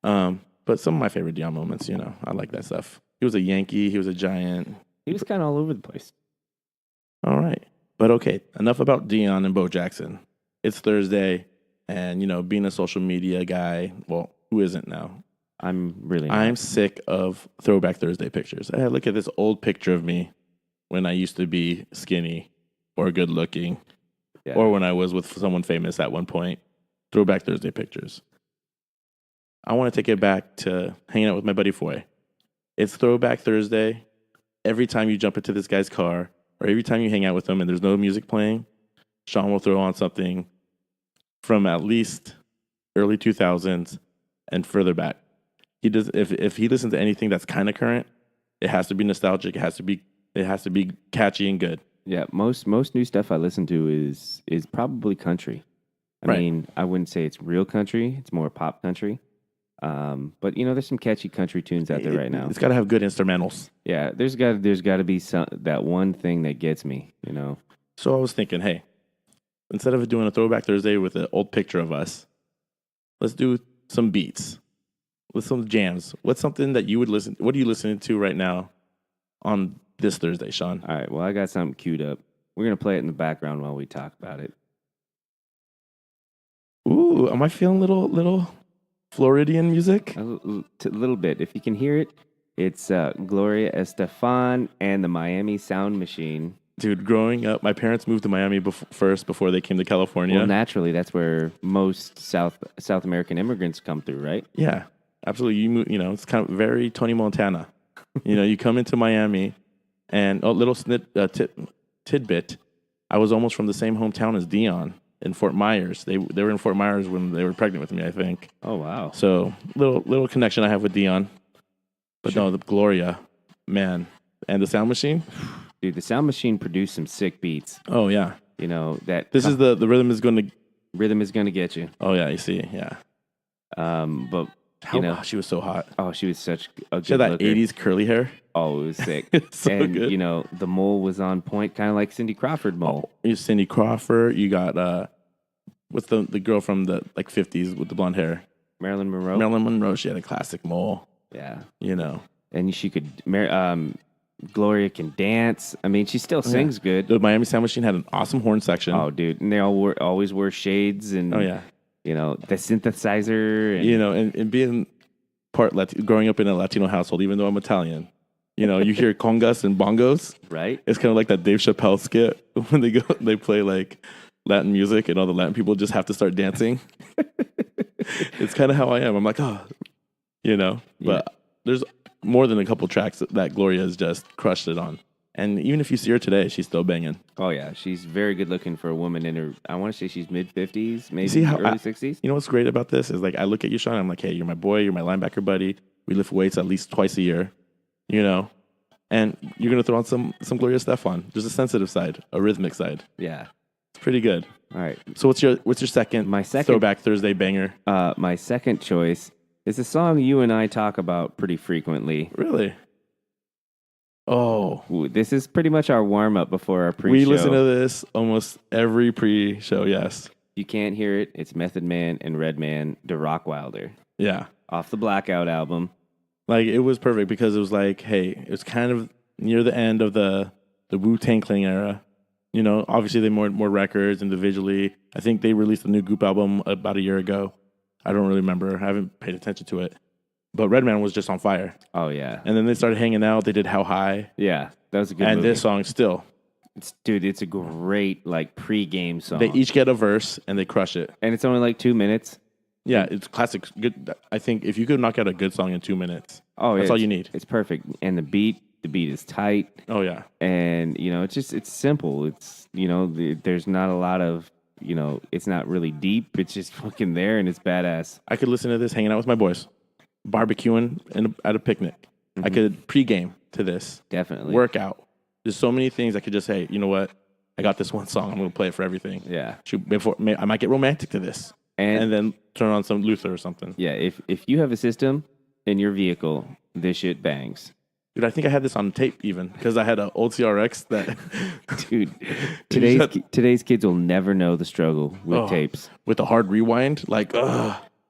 Speaker 1: But some of my favorite Dion moments, I like that stuff. He was a Yankee. He was a Giant.
Speaker 2: He was kind of all over the place.
Speaker 1: All right. But okay, enough about Dion and Bo Jackson. It's Thursday, and, being a social media guy, well, who isn't now? I'm sick of Throwback Thursday pictures. Hey, look at this old picture of me when I used to be skinny or good looking, or when I was with someone famous at one point. Throwback Thursday pictures. I want to take it back to hanging out with my buddy Foy. It's Throwback Thursday. Every time you jump into this guy's car, or every time you hang out with him and there's no music playing, Sean will throw on something from at least early 2000s and further back. He does if he listens to anything that's kind of current, it has to be nostalgic. It has to be catchy and good.
Speaker 2: Yeah, most new stuff I listen to is probably country. I mean, I wouldn't say it's real country; it's more pop country. But there's some catchy country tunes out there right now.
Speaker 1: It's got to have good instrumentals.
Speaker 2: Yeah, there's got to be that one thing that gets me.
Speaker 1: So I was thinking, hey, instead of doing a Throwback Thursday with an old picture of us, let's do some beats. With some jams. What's something that you would listen? What are you listening to right now on this Thursday, Sean?
Speaker 2: All right. Well, I got something queued up. We're gonna play it in the background while we talk about it.
Speaker 1: Ooh, am I feeling little Floridian music?
Speaker 2: A little bit. If you can hear it, it's Gloria Estefan and the Miami Sound Machine.
Speaker 1: Dude, growing up, my parents moved to Miami first before they came to California.
Speaker 2: Well, naturally, that's where most South American immigrants come through, right?
Speaker 1: Yeah. Absolutely, it's kind of very Tony Montana. You come into Miami, and little tidbit. I was almost from the same hometown as Dion in Fort Myers. They were in Fort Myers when they were pregnant with me, I think.
Speaker 2: Oh wow!
Speaker 1: So little connection I have with Dion, but no, the Gloria, man, and the Sound Machine.
Speaker 2: Dude, the Sound Machine produced some sick beats.
Speaker 1: Oh yeah,
Speaker 2: that
Speaker 1: this is the rhythm is going
Speaker 2: to get you.
Speaker 1: Oh yeah, you see, yeah.
Speaker 2: But.
Speaker 1: She was so hot.
Speaker 2: Oh, she was such a good
Speaker 1: She had that
Speaker 2: looker.
Speaker 1: 80s curly hair.
Speaker 2: Oh, it was sick.
Speaker 1: So
Speaker 2: and,
Speaker 1: good.
Speaker 2: The mole was on point, kind of like Cindy Crawford mole.
Speaker 1: You Cindy Crawford. You got, what's the girl from the 50s with the blonde hair?
Speaker 2: Marilyn Monroe.
Speaker 1: Marilyn Monroe. She had a classic mole.
Speaker 2: Yeah.
Speaker 1: And
Speaker 2: she could, Gloria can dance. I mean, she still sings good.
Speaker 1: The Miami Sound Machine had an awesome horn section.
Speaker 2: Oh, dude. And they always wore shades and...
Speaker 1: Oh, yeah.
Speaker 2: The synthesizer. And,
Speaker 1: and being growing up in a Latino household, even though I'm Italian, you hear congas and bongos.
Speaker 2: Right.
Speaker 1: It's kind of like that Dave Chappelle skit when they play like Latin music and all the Latin people just have to start dancing. It's kind of how I am. I'm like, but there's more than a couple tracks that Gloria has just crushed it on. And even if you see her today, she's still banging.
Speaker 2: Oh, yeah. She's very good looking for a woman in her, I want to say she's mid-50s, maybe early 60s.
Speaker 1: You know what's great about this is, I look at you, Sean, I'm like, hey, you're my boy, you're my linebacker buddy. We lift weights at least twice a year, and you're going to throw on some Gloria Estefan. There's a sensitive side, a rhythmic side.
Speaker 2: Yeah.
Speaker 1: It's pretty good.
Speaker 2: All right.
Speaker 1: So what's your second Throwback Thursday banger?
Speaker 2: My second choice is a song you and I talk about pretty frequently.
Speaker 1: Really? Oh.
Speaker 2: Ooh, this is pretty much our warm-up before our pre-show.
Speaker 1: We listen to this almost every pre-show, yes.
Speaker 2: You can't hear it. It's Method Man and Redman, the Rockwilder.
Speaker 1: Yeah.
Speaker 2: Off the Blackout album.
Speaker 1: It was perfect because it was hey, it was kind of near the end of the Wu-Tang Clan era. Obviously they more records individually. I think they released a new Goop album about a year ago. I don't really remember. I haven't paid attention to it. But Redman was just on fire.
Speaker 2: Oh, yeah.
Speaker 1: And then they started hanging out. They did How High.
Speaker 2: Yeah, that was a good
Speaker 1: movie.
Speaker 2: movie.
Speaker 1: This song still.
Speaker 2: It's a great, pre-game song.
Speaker 1: They each get a verse, and they crush it.
Speaker 2: And it's only 2 minutes.
Speaker 1: Yeah, it's classic. Good. I think if you could knock out a good song in 2 minutes, that's all you need.
Speaker 2: It's perfect. And the beat is tight.
Speaker 1: Oh, yeah.
Speaker 2: And, it's simple. It's, there's not a lot of, it's not really deep. It's just fucking there, and it's badass.
Speaker 1: I could listen to this hanging out with my boys. Barbecuing at a picnic. Mm-hmm. I could pregame to this.
Speaker 2: Definitely.
Speaker 1: Workout. There's so many things I could just say, you know what? I got this one song. I'm going to play it for everything.
Speaker 2: Yeah.
Speaker 1: I might get romantic to this. And then turn on some Luther or something.
Speaker 2: Yeah. If you have a system in your vehicle, this shit bangs.
Speaker 1: Dude, I think I had this on tape even because I had an old CRX that.
Speaker 2: Dude, today's kids will never know the struggle with tapes.
Speaker 1: With a hard rewind, like,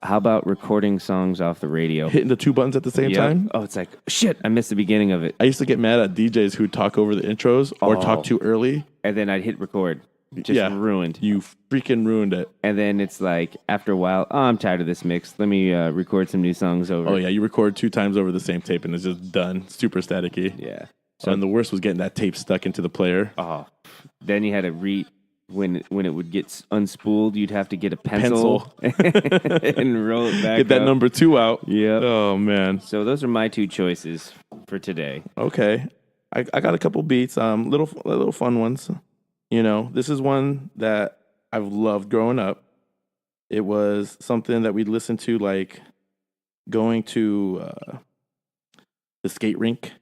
Speaker 2: How about recording songs off the radio?
Speaker 1: hitting the two buttons at the same time?
Speaker 2: Oh, it's like, shit, I missed the beginning of it.
Speaker 1: I used to get mad at DJs who talk over the intros or talk too early.
Speaker 2: And then I'd hit record. Just ruined.
Speaker 1: You freaking ruined it.
Speaker 2: And then it's like, after a while, I'm tired of this mix. Let me record some new songs over.
Speaker 1: Oh, yeah, you record 2 times over the same tape and it's just done. Super staticky.
Speaker 2: Yeah.
Speaker 1: And the worst was getting that tape stuck into the player.
Speaker 2: Oh. Then you had to when it would get unspooled, you'd have to get a pencil. And roll it back
Speaker 1: Get that number 2 out.
Speaker 2: Yeah.
Speaker 1: Oh, man.
Speaker 2: So those are my 2 choices for today.
Speaker 1: Okay. I got a couple beats, little fun ones. You know, this is one that I've loved growing up. It was something that we'd listen to, like going to the skate rink.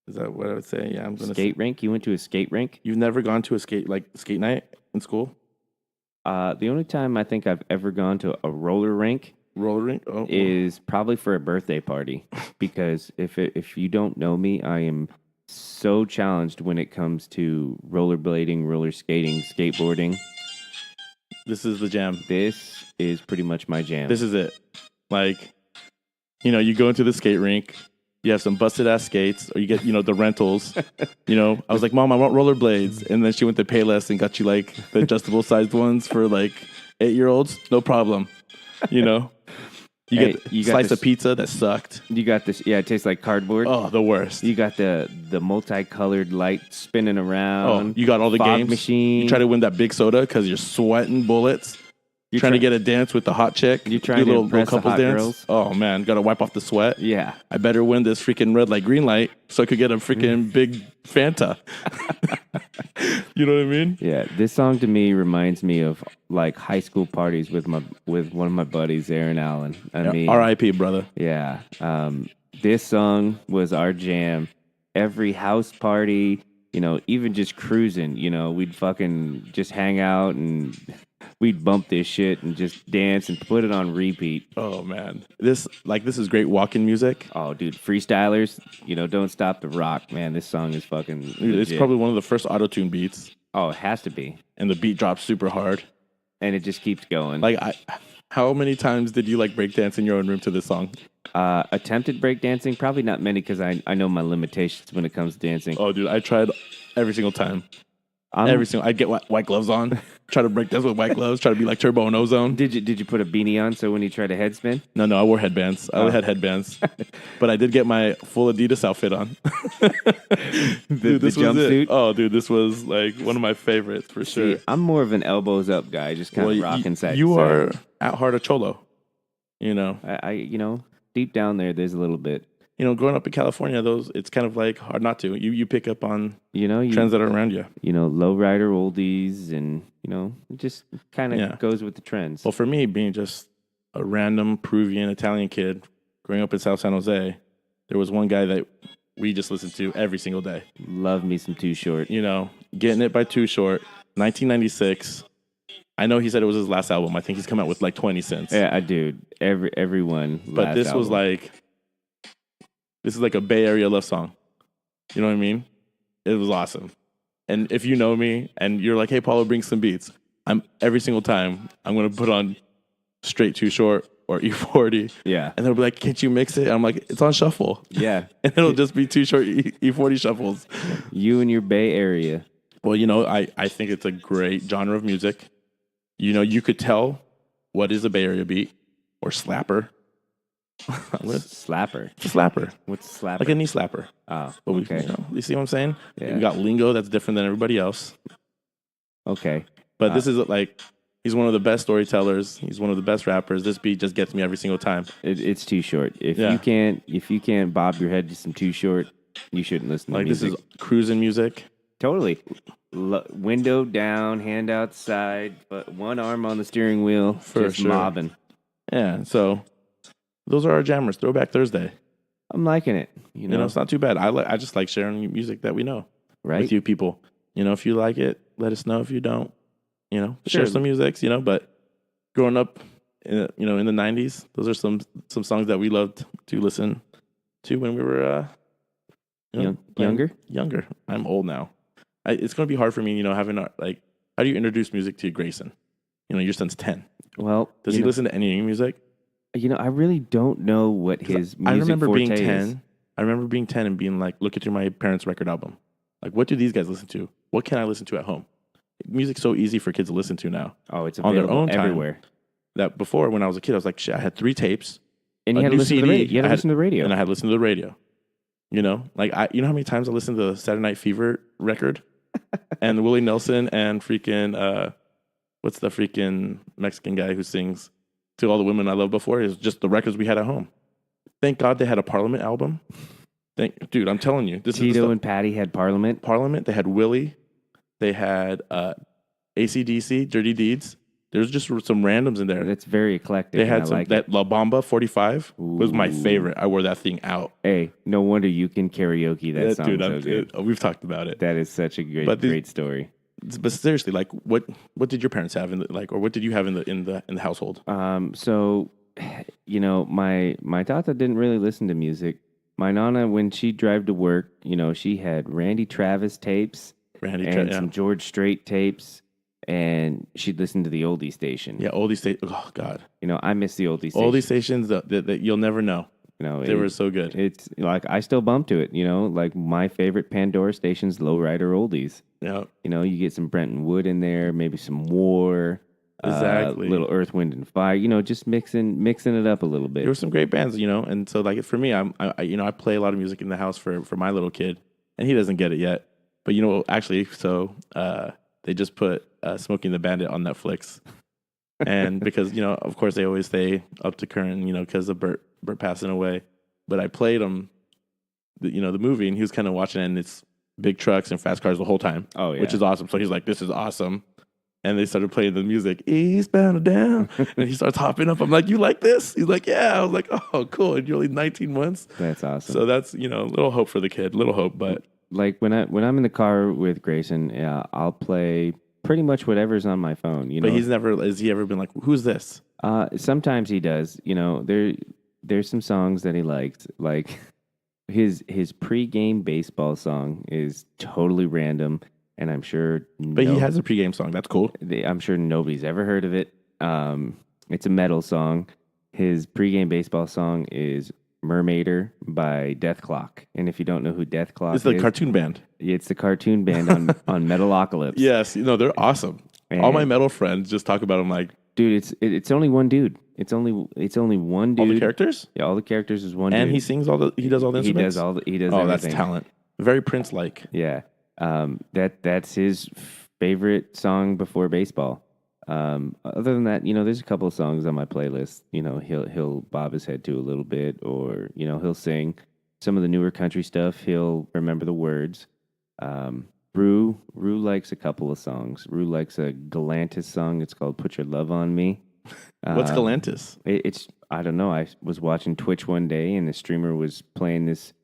Speaker 1: Is that what I would say? Yeah, I'm gonna
Speaker 2: skate rink. You went to a skate rink?
Speaker 1: You've never gone to a skate night in school?
Speaker 2: The only time I think I've ever gone to a roller rink is probably for a birthday party. Because if you don't know me, I am so challenged when it comes to rollerblading, roller skating, skateboarding.
Speaker 1: This is the jam.
Speaker 2: This is pretty much my jam.
Speaker 1: This is it. Like, you know, you go into the skate rink, you have some busted ass skates, or you get, you know, the rentals. You know, I was like, Mom, I want rollerblades. And then she went to Payless and got you like the adjustable sized ones for like 8-year-olds. No problem. You know? You get a slice of pizza that sucked.
Speaker 2: You got this, yeah, it tastes like cardboard.
Speaker 1: Oh, the worst.
Speaker 2: You got the multicolored light spinning around.
Speaker 1: Oh, you got all the games.
Speaker 2: Machine.
Speaker 1: You try to win that big soda because you're sweating bullets. You're trying to get a dance with the hot chick.
Speaker 2: You're trying to impress the hot girls.
Speaker 1: Oh, man. Got to wipe off the sweat.
Speaker 2: Yeah.
Speaker 1: I better win this freaking red light, green light so I could get a freaking big Fanta. You know what I mean?
Speaker 2: Yeah. This song to me reminds me of like high school parties with one of my buddies, Aaron Allen. I mean,
Speaker 1: R.I.P., brother.
Speaker 2: Yeah. This song was our jam. Every house party, you know, even just cruising, you know, we'd fucking just hang out and we'd bump this shit and just dance and put it on repeat.
Speaker 1: Oh, man. This is great walking music.
Speaker 2: Oh, dude. Freestylers, you know, don't stop the rock, man. This song is fucking
Speaker 1: Dude, it's probably one of the first auto-tune beats.
Speaker 2: Oh, it has to be.
Speaker 1: And the beat drops super hard.
Speaker 2: And it just keeps going.
Speaker 1: Like, how many times did you like breakdance in your own room to this song?
Speaker 2: Attempted breakdancing? Probably not many because I know my limitations when it comes to dancing.
Speaker 1: Oh, dude, I tried every single time. I'd get white gloves on, try to break dance with white gloves, try to be like Turbo and Ozone.
Speaker 2: Did you put a beanie on so when you try to head spin?
Speaker 1: No, I wore headbands. I had headbands, but I did get my full Adidas outfit on.
Speaker 2: Dude, this was jumpsuit.
Speaker 1: Oh, dude, this was like one of my favorites for sure.
Speaker 2: I'm more of an elbows up guy, just kind of rocking side.
Speaker 1: You are at heart a cholo, you know.
Speaker 2: I you know, deep down there's a little bit.
Speaker 1: You know, growing up in California, it's kind of like hard not to. You pick up on trends that are around you.
Speaker 2: You know, lowrider oldies, and you know, it just kind of goes with the trends.
Speaker 1: Well, for me, being just a random Peruvian Italian kid growing up in South San Jose, there was one guy that we just listened to every single day.
Speaker 2: Love me some Too Short.
Speaker 1: You know, Getting It by Too Short, 1996. I know he said it was his last album. I think he's come out with like 20 since.
Speaker 2: Yeah, I do. Everyone.
Speaker 1: But this was like. This is like a Bay Area love song. You know what I mean? It was awesome. And if you know me and you're like, hey, Paolo, bring some beats. Every single time, I'm going to put on straight Too Short or E40.
Speaker 2: Yeah.
Speaker 1: And they'll be like, can't you mix it? And I'm like, it's on shuffle.
Speaker 2: Yeah.
Speaker 1: And it'll just be Too Short E40 shuffles.
Speaker 2: You and your Bay Area.
Speaker 1: Well, you know, I think it's a great genre of music. You know, you could tell what is a Bay Area beat or slapper.
Speaker 2: Slapper.
Speaker 1: Slapper.
Speaker 2: What's slapper?
Speaker 1: Like a knee slapper.
Speaker 2: Oh,
Speaker 1: but
Speaker 2: okay.
Speaker 1: You see what I'm saying?
Speaker 2: Yeah.
Speaker 1: We got lingo that's different than everybody else.
Speaker 2: Okay.
Speaker 1: But this is like, he's one of the best storytellers. He's one of the best rappers. This beat just gets me every single time.
Speaker 2: It's Too Short. If you can't bob your head to some Too Short, you shouldn't listen to music.
Speaker 1: This is cruising music.
Speaker 2: Totally. Window down, hand outside, but one arm on the steering wheel, just mobbing.
Speaker 1: Yeah, so those are our jammers. Throwback Thursday.
Speaker 2: I'm liking it. You know,
Speaker 1: it's not too bad. I just like sharing music that we know
Speaker 2: with
Speaker 1: you people. You know, if you like it, let us know. If you don't, share some music. But growing up, in the 90s, those are some songs that we loved to listen to when we were
Speaker 2: Younger?
Speaker 1: Younger. I'm old now. It's going to be hard for me, having like, how do you introduce music to Grayson? Your son's 10.
Speaker 2: Well,
Speaker 1: Does he listen to any music?
Speaker 2: I really don't know what his music
Speaker 1: I remember
Speaker 2: forte
Speaker 1: being 10.
Speaker 2: is.
Speaker 1: I remember being 10 and being like, looking through my parents' record album. Like, what do these guys listen to? What can I listen to at home? Music's so easy for kids to listen to now.
Speaker 2: Oh, it's
Speaker 1: on their
Speaker 2: available
Speaker 1: own time.
Speaker 2: Everywhere.
Speaker 1: That before, when I was a kid, I was like, shit, I had 3 tapes.
Speaker 2: And you had to listen to the radio. You had to listen to the radio.
Speaker 1: And I had to listen to the radio. Like, you know how many times I listened to the Saturday Night Fever record? And Willie Nelson and freaking, what's the freaking Mexican guy who sings To All the Women I Loved Before? Is just the records we had at home. Thank God they had a Parliament album. Dude, I'm telling you.
Speaker 2: Tito and Patty had Parliament.
Speaker 1: They had Willie. They had AC/DC, Dirty Deeds. There's just some randoms in there.
Speaker 2: That's very eclectic.
Speaker 1: They had that La Bamba 45 was my favorite. I wore that thing out.
Speaker 2: Hey, no wonder you can karaoke that song.
Speaker 1: Dude,
Speaker 2: so good.
Speaker 1: We've talked about it.
Speaker 2: That is such a great story.
Speaker 1: But seriously, like, what did your parents have or what did you have in the household?
Speaker 2: So, my tata didn't really listen to music. My nana, when she drove to work, she had Randy Travis tapes and some George Strait tapes. And she'd listen to the oldie station.
Speaker 1: Yeah, oldie station. Oh God,
Speaker 2: I miss the oldie station.
Speaker 1: Oldie stations that you'll never know. They were so good.
Speaker 2: It's like I still bump to it. Like my favorite Pandora station's Lowrider Oldies.
Speaker 1: Yeah.
Speaker 2: You get some Brenton Wood in there, maybe some War.
Speaker 1: Exactly.
Speaker 2: Little Earth, Wind, and Fire. Just mixing it up a little bit.
Speaker 1: There were some great bands, and so like for me, I play a lot of music in the house for my little kid, and he doesn't get it yet. But actually, so they just put Smoking the Bandit on Netflix, and because of course they always stay up to current, because of Bert passing away. But I played him, the movie, and he was kind of watching it, and it's big trucks and fast cars the whole time.
Speaker 2: Oh yeah,
Speaker 1: which is awesome. So he's like, "This is awesome." And they started playing the music, eastbound and down. And he starts hopping up. I'm like, "You like this?" He's like, "Yeah." I was like, "Oh, cool." And you're only 19 months.
Speaker 2: That's awesome.
Speaker 1: So that's, little hope for the kid. Little hope, but.
Speaker 2: Like when I'm in the car with Grayson, I'll play pretty much whatever's on my phone.
Speaker 1: But has he ever been like, "Who's this?"
Speaker 2: Sometimes he does. There's some songs that he likes. Like his pregame baseball song is totally random. And I'm sure...
Speaker 1: But he has a pregame song. That's cool.
Speaker 2: I'm sure nobody's ever heard of it. It's a metal song. His pregame baseball song is Mermaider by Death Clock. And if you don't know who Death Clock is...
Speaker 1: It's the cartoon band.
Speaker 2: It's the cartoon band on Metalocalypse.
Speaker 1: Yes. They're awesome. And all my metal friends just talk about them like...
Speaker 2: Dude, it's only one dude. It's only one dude.
Speaker 1: All the characters?
Speaker 2: Yeah, all the characters is one dude.
Speaker 1: And he sings he does all the instruments?
Speaker 2: He does
Speaker 1: Oh,
Speaker 2: everything.
Speaker 1: That's talent. Very Prince-like.
Speaker 2: Yeah. That's his favorite song before baseball. Other than that, there's a couple of songs on my playlist. He'll bob his head to a little bit, or he'll sing some of the newer country stuff. He'll remember the words. Rue likes a couple of songs. Rue likes a Galantis song. It's called "Put Your Love on Me."
Speaker 1: What's Galantis?
Speaker 2: It's I don't know. I was watching Twitch one day, and the streamer was playing this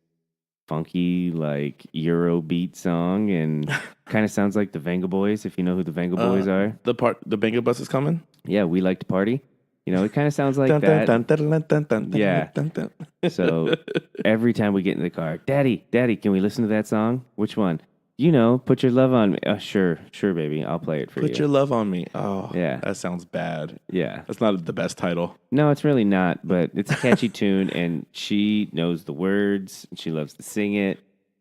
Speaker 2: funky like Euro beat song, and kind of sounds like the Venga Boys, if you know who the Venga Boys are.
Speaker 1: The Venga Bus is coming?
Speaker 2: Yeah, We Like to Party. It kind of sounds like that. Yeah. So every time we get in the car, Daddy, can we listen to that song? Which one? Put Your Love on Me. Sure, baby. I'll play it for you.
Speaker 1: Put Your Love on Me. Oh,
Speaker 2: yeah.
Speaker 1: That sounds bad.
Speaker 2: Yeah.
Speaker 1: That's not the best title.
Speaker 2: No, it's really not, but it's a catchy tune, and she knows the words, and she loves to sing it,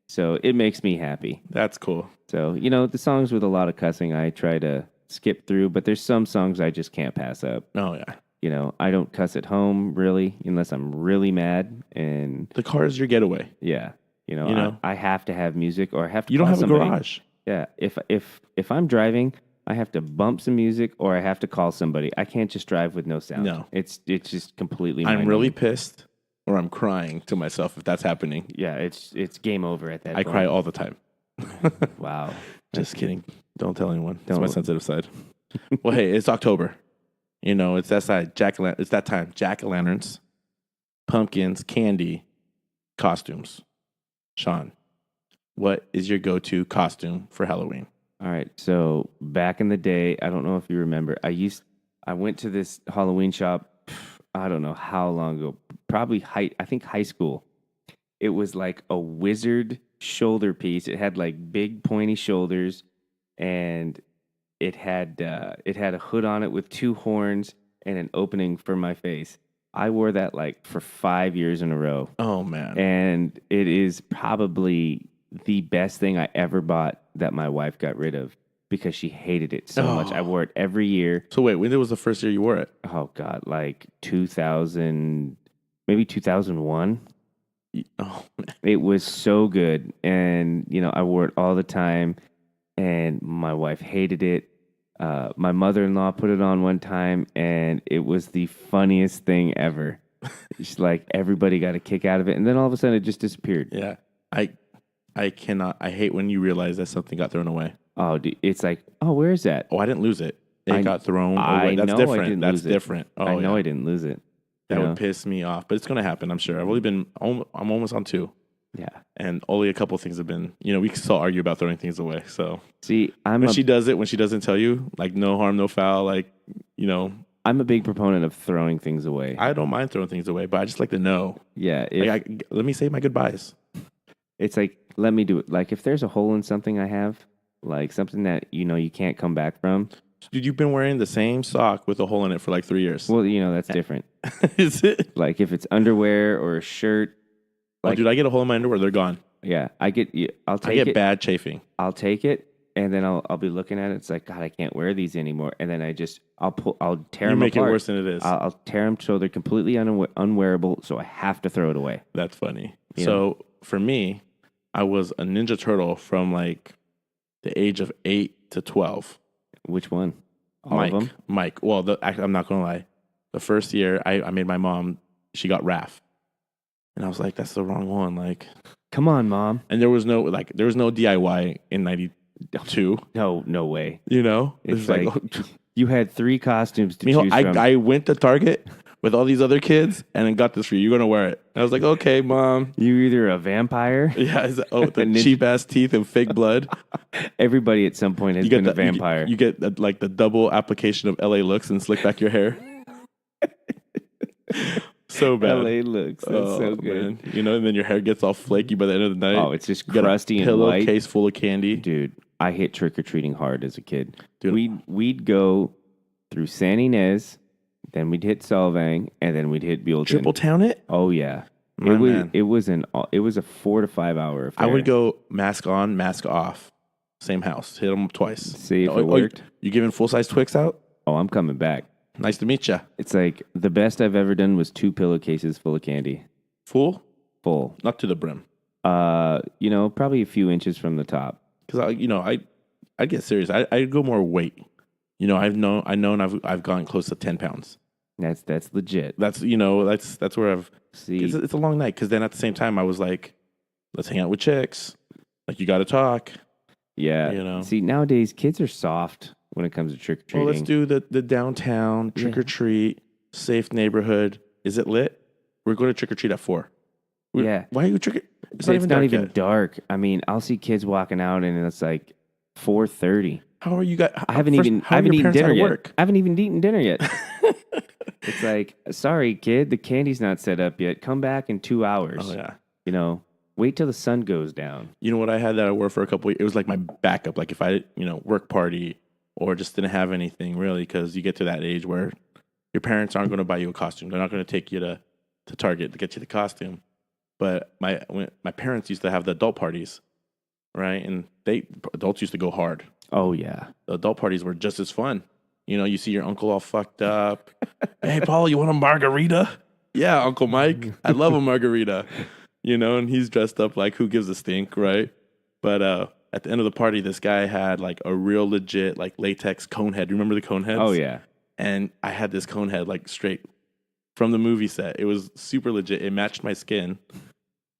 Speaker 2: so it makes me happy.
Speaker 1: That's cool.
Speaker 2: So, the songs with a lot of cussing, I try to skip through, but there's some songs I just can't pass up.
Speaker 1: Oh, yeah.
Speaker 2: I don't cuss at home, really, unless I'm really mad, and...
Speaker 1: The car is your getaway.
Speaker 2: Yeah. I have to have music, or I have to.
Speaker 1: You don't have
Speaker 2: somebody.
Speaker 1: A garage.
Speaker 2: Yeah, if I'm driving, I have to bump some music, or I have to call somebody. I can't just drive with no sound.
Speaker 1: No,
Speaker 2: it's just completely.
Speaker 1: I'm really pissed, or I'm crying to myself if that's happening.
Speaker 2: Yeah, it's game over at that point.
Speaker 1: I cry all the time.
Speaker 2: Wow.
Speaker 1: Just kidding. Don't tell anyone. That's my sensitive side. Well, hey, it's October. It's that side. It's that time. Jack-o'-lanterns, pumpkins, candy, costumes. Sean, what is your go-to costume for Halloween?
Speaker 2: All right. So back in the day, I don't know if you remember, I went to this Halloween shop, I don't know how long ago, probably high school. It was like a wizard shoulder piece. It had like big pointy shoulders, and it had a hood on it with two horns and an opening for my face. I wore that like for 5 years in a row,
Speaker 1: Oh man.
Speaker 2: and it is probably the best thing I ever bought that my wife got rid of because she hated it so much. I
Speaker 1: Oh.
Speaker 2: wore it every year.
Speaker 1: So wait, when was the first year you wore it?
Speaker 2: Oh God, like 2000, maybe 2001.
Speaker 1: Oh man.
Speaker 2: It was so good, and I wore it all the time, and my wife hated it. My mother-in-law put it on one time, and it was the funniest thing ever. It's like everybody got a kick out of it, and then all of a sudden it just disappeared.
Speaker 1: Yeah. I cannot. I hate when you realize that something got thrown away.
Speaker 2: Oh, dude, it's like, oh, where is that?
Speaker 1: Oh, I didn't lose it. It
Speaker 2: I-
Speaker 1: got thrown
Speaker 2: I
Speaker 1: away. That's
Speaker 2: know I
Speaker 1: different.
Speaker 2: didn't
Speaker 1: That's
Speaker 2: lose it.
Speaker 1: different. Oh,
Speaker 2: I know
Speaker 1: yeah.
Speaker 2: I didn't lose it.
Speaker 1: That
Speaker 2: you know?
Speaker 1: would piss me off, but it's gonna happen. I'm sure. I've only been. I'm almost on 2,
Speaker 2: Yeah.
Speaker 1: and only a couple things have been. We can still argue about throwing things away. So
Speaker 2: See, I'm
Speaker 1: when
Speaker 2: a,
Speaker 1: she does it, when she doesn't tell you, like no harm, no foul, like
Speaker 2: I'm a big proponent of throwing things away.
Speaker 1: I don't mind throwing things away, but I just like to know.
Speaker 2: Yeah.
Speaker 1: Let me say my goodbyes.
Speaker 2: It's like, let me do it. Like if there's a hole in something I have, like something that you can't come back from.
Speaker 1: Dude, you've been wearing the same sock with a hole in it for like 3 years.
Speaker 2: Well, that's different.
Speaker 1: Is it?
Speaker 2: Like if it's underwear or a shirt.
Speaker 1: Oh, dude, I get a hole in my underwear. They're gone.
Speaker 2: Yeah, I'll
Speaker 1: I
Speaker 2: take
Speaker 1: get
Speaker 2: it.
Speaker 1: bad chafing.
Speaker 2: I'll take it, and then I'll be looking at it. It's like, God, I can't wear these anymore. And then I'll tear
Speaker 1: You
Speaker 2: them
Speaker 1: make
Speaker 2: apart.
Speaker 1: it worse than it is.
Speaker 2: I'll tear them so they're completely unwearable. So I have to throw it away.
Speaker 1: That's funny.
Speaker 2: Yeah.
Speaker 1: So for me, I was a Ninja Turtle from like the age of 8 to 12.
Speaker 2: Which one? All
Speaker 1: Mike.
Speaker 2: of them?
Speaker 1: Mike. Well, I'm not going to lie. The first year, I made my mom, she got Raph. And I was like, that's the wrong one. Like,
Speaker 2: Come on, Mom.
Speaker 1: and there was no DIY in 92.
Speaker 2: No way.
Speaker 1: It's like,
Speaker 2: You had 3 costumes to
Speaker 1: Mijo,
Speaker 2: choose from.
Speaker 1: I went to Target with all these other kids and then got this for you. You're going to wear it. And I was like, okay, Mom.
Speaker 2: You're either a vampire.
Speaker 1: Yeah. The cheap ass teeth and fake blood.
Speaker 2: Everybody at some point has been a vampire.
Speaker 1: You get like the double application of LA looks and slick back your hair. So bad.
Speaker 2: LA looks. That's so good.
Speaker 1: Man. And then your hair gets all flaky by the end of the night.
Speaker 2: Oh, it's just
Speaker 1: You got a
Speaker 2: crusty and white.
Speaker 1: pillowcase full of candy.
Speaker 2: Dude, I hit trick-or-treating hard as a kid.
Speaker 1: Dude.
Speaker 2: We'd go through San Ynez, then we'd hit Solvang, and then we'd hit Buellton.
Speaker 1: Triple town it?
Speaker 2: Oh yeah.
Speaker 1: Man.
Speaker 2: It was a 4 to 5 hour affair.
Speaker 1: I would go mask on, mask off. Same house. Hit them twice.
Speaker 2: See if it worked.
Speaker 1: You giving full-size Twix out?
Speaker 2: Oh, I'm coming back.
Speaker 1: Nice to meet you.
Speaker 2: It's like the best I've ever done was 2 pillowcases full of candy.
Speaker 1: Full?
Speaker 2: Full.
Speaker 1: Not to the brim.
Speaker 2: Probably a few inches from the top.
Speaker 1: Because I get serious. I go more weight. I've gone close to 10 pounds.
Speaker 2: That's legit.
Speaker 1: That's where I've.
Speaker 2: See,
Speaker 1: It's a long night. Because then at the same time I was like, let's hang out with chicks. Like you got to talk.
Speaker 2: yeah. See, nowadays kids are soft when it comes to trick or treating.
Speaker 1: Well, let's do the downtown trick or treat, safe neighborhood. Is it lit? We're going to trick or treat at 4.
Speaker 2: Yeah.
Speaker 1: Why are you trick? It's
Speaker 2: It's not even
Speaker 1: yet.
Speaker 2: dark. I mean, I'll see kids walking out and it's like 4:30.
Speaker 1: How are you guys?
Speaker 2: I haven't eaten dinner yet. I haven't even eaten dinner yet. It's like, sorry, kid, the candy's not set up yet. Come back in 2 hours.
Speaker 1: Oh yeah.
Speaker 2: Wait till the sun goes down.
Speaker 1: You know what I had that I wore for a couple weeks? It was like my backup. Like if I, work party or just didn't have anything really, because you get to that age where your parents aren't going to buy you a costume. They're not going to take you to Target to get you the costume. But my parents used to have the adult parties, right? And adults used to go hard.
Speaker 2: Oh, yeah.
Speaker 1: The adult parties were just as fun. You see your uncle all fucked up. Hey, Paul, you want a margarita? Yeah, Uncle Mike. I love a margarita. And he's dressed up like who gives a stink, right? But at the end of the party, this guy had like a real legit like latex cone head. Remember the cone heads?
Speaker 2: Oh, yeah.
Speaker 1: And I had this cone head like straight from the movie set. It was super legit. It matched my skin.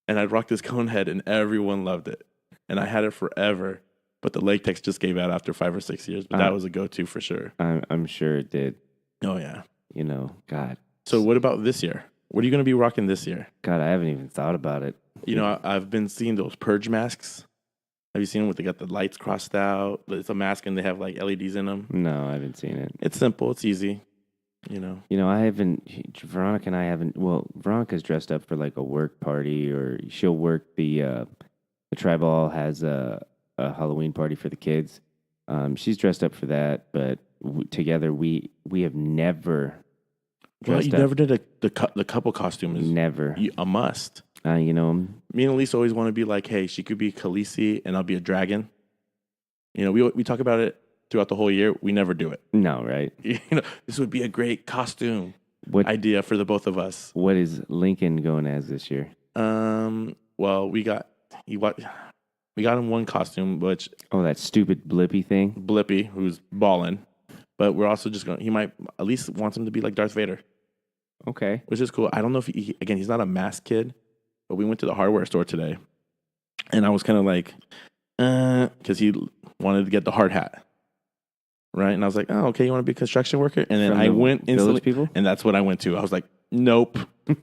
Speaker 1: And I'd rock this cone head and everyone loved it. And I had it forever. But the latex just gave out after 5 or 6 years. But that was a go-to for sure.
Speaker 2: I'm sure it did.
Speaker 1: Oh, yeah.
Speaker 2: God.
Speaker 1: So what about this year? What are you going to be rocking this year?
Speaker 2: God, I haven't even thought about it.
Speaker 1: I've been seeing those purge masks. Have you seen them? They got the lights crossed out. It's a mask and they have like LEDs in them.
Speaker 2: No, I haven't seen it.
Speaker 1: It's simple. It's easy.
Speaker 2: I haven't. Veronica and I haven't. Well, Veronica's dressed up for like a work party, or she'll work the tribe hall has a Halloween party for the kids. She's dressed up for that, but together we have never
Speaker 1: Well,
Speaker 2: dressed
Speaker 1: you
Speaker 2: up.
Speaker 1: never did the couple costume is
Speaker 2: Never.
Speaker 1: a must.
Speaker 2: You know,
Speaker 1: Me and Elise always want to be like, hey, she could be Khaleesi and I'll be a dragon. We talk about it throughout the whole year. We never do it.
Speaker 2: no, right?
Speaker 1: This would be a great costume
Speaker 2: What
Speaker 1: idea for the both of us.
Speaker 2: What is Lincoln going as this year?
Speaker 1: Well, we got him one costume, which
Speaker 2: Oh, that stupid Blippy thing.
Speaker 1: Blippy, who's balling, but we're also just going. He might at least wants him to be like Darth Vader,
Speaker 2: Okay.
Speaker 1: which is cool. I don't know if he's not a mask kid, but we went to the hardware store today, and I was kind of like, because he wanted to get the hard hat, right? And I was like, oh, okay, you want to be a construction worker? And then
Speaker 2: From
Speaker 1: I
Speaker 2: the
Speaker 1: went instantly,
Speaker 2: Village People?
Speaker 1: and that's what I went to. I was like, nope,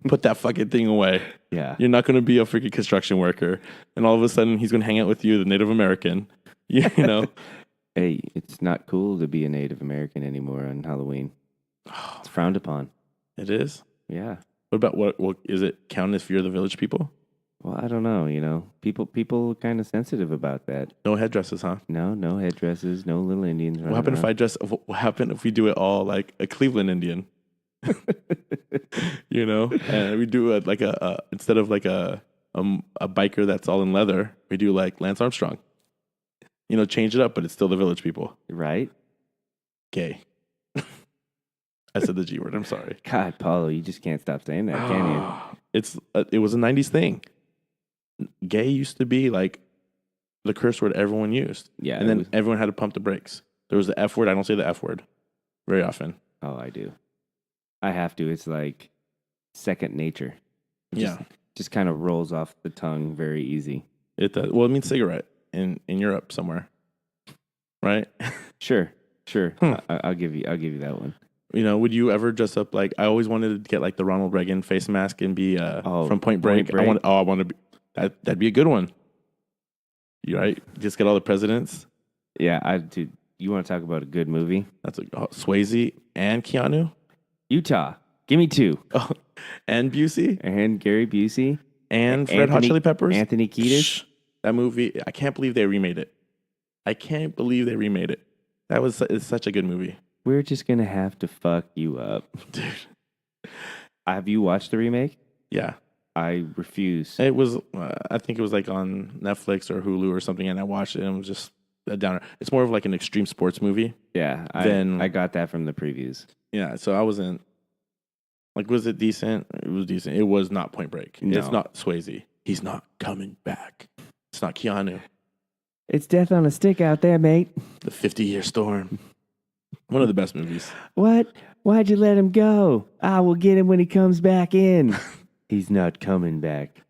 Speaker 1: put that fucking thing away.
Speaker 2: Yeah.
Speaker 1: You're not going to be a freaking construction worker. And all of a sudden, he's going to hang out with you, the Native American. You know?
Speaker 2: Hey, it's not cool to be a Native American anymore on Halloween. It's frowned upon.
Speaker 1: It is?
Speaker 2: Yeah.
Speaker 1: What about what is it count if you're the village people?
Speaker 2: Well, I don't know. People are kind of sensitive about that.
Speaker 1: No headdresses, huh?
Speaker 2: No headdresses, no little Indians.
Speaker 1: What happened if I dress? What happened if we do it all like a Cleveland Indian? And we do it like a instead of like a biker that's all in leather, we do like Lance Armstrong. Change it up, but it's still the village people.
Speaker 2: Right?
Speaker 1: Gay. I said the G word. I'm sorry.
Speaker 2: God, Paolo, you just can't stop saying that, can you?
Speaker 1: It was a 90s thing. Gay used to be like the curse word everyone used.
Speaker 2: Yeah.
Speaker 1: And then everyone had to pump the brakes. There was the F word. I don't say the F word very often.
Speaker 2: Oh, I do. I have to. It's like second nature. Just kind of rolls off the tongue very easy.
Speaker 1: It does. Well, it means cigarette in Europe somewhere. Right?
Speaker 2: Sure. I'll give you that one.
Speaker 1: Would you ever dress up like I always wanted to get like the Ronald Reagan face mask and be from Point Break. I want to be that'd be a good one. You right? Just get all the presidents.
Speaker 2: Yeah, dude, you want to talk about a good movie?
Speaker 1: That's Swayze and Keanu.
Speaker 2: Utah. Give me two.
Speaker 1: Oh, and Busey.
Speaker 2: And Gary Busey.
Speaker 1: And Red Hot Chili Peppers.
Speaker 2: Anthony Kiedis.
Speaker 1: Shh. That movie, I can't believe they remade it. It's such a good movie.
Speaker 2: We're just going to have to fuck you up.
Speaker 1: Dude.
Speaker 2: Have you watched the remake?
Speaker 1: Yeah.
Speaker 2: I refuse.
Speaker 1: It was, I think it was like on Netflix or Hulu or something, and I watched it and it was just a downer. It's more of like an extreme sports movie.
Speaker 2: Yeah. I got that from the previews.
Speaker 1: Yeah. So I wasn't, like, was it decent? It was decent. It was not Point Break.
Speaker 2: No.
Speaker 1: It's not Swayze. He's not coming back. It's not Keanu.
Speaker 2: It's death on a stick out there, mate.
Speaker 1: The 50-Year Storm. One of the best movies.
Speaker 2: What? Why'd you let him go? I will get him when he comes back in. He's not coming back.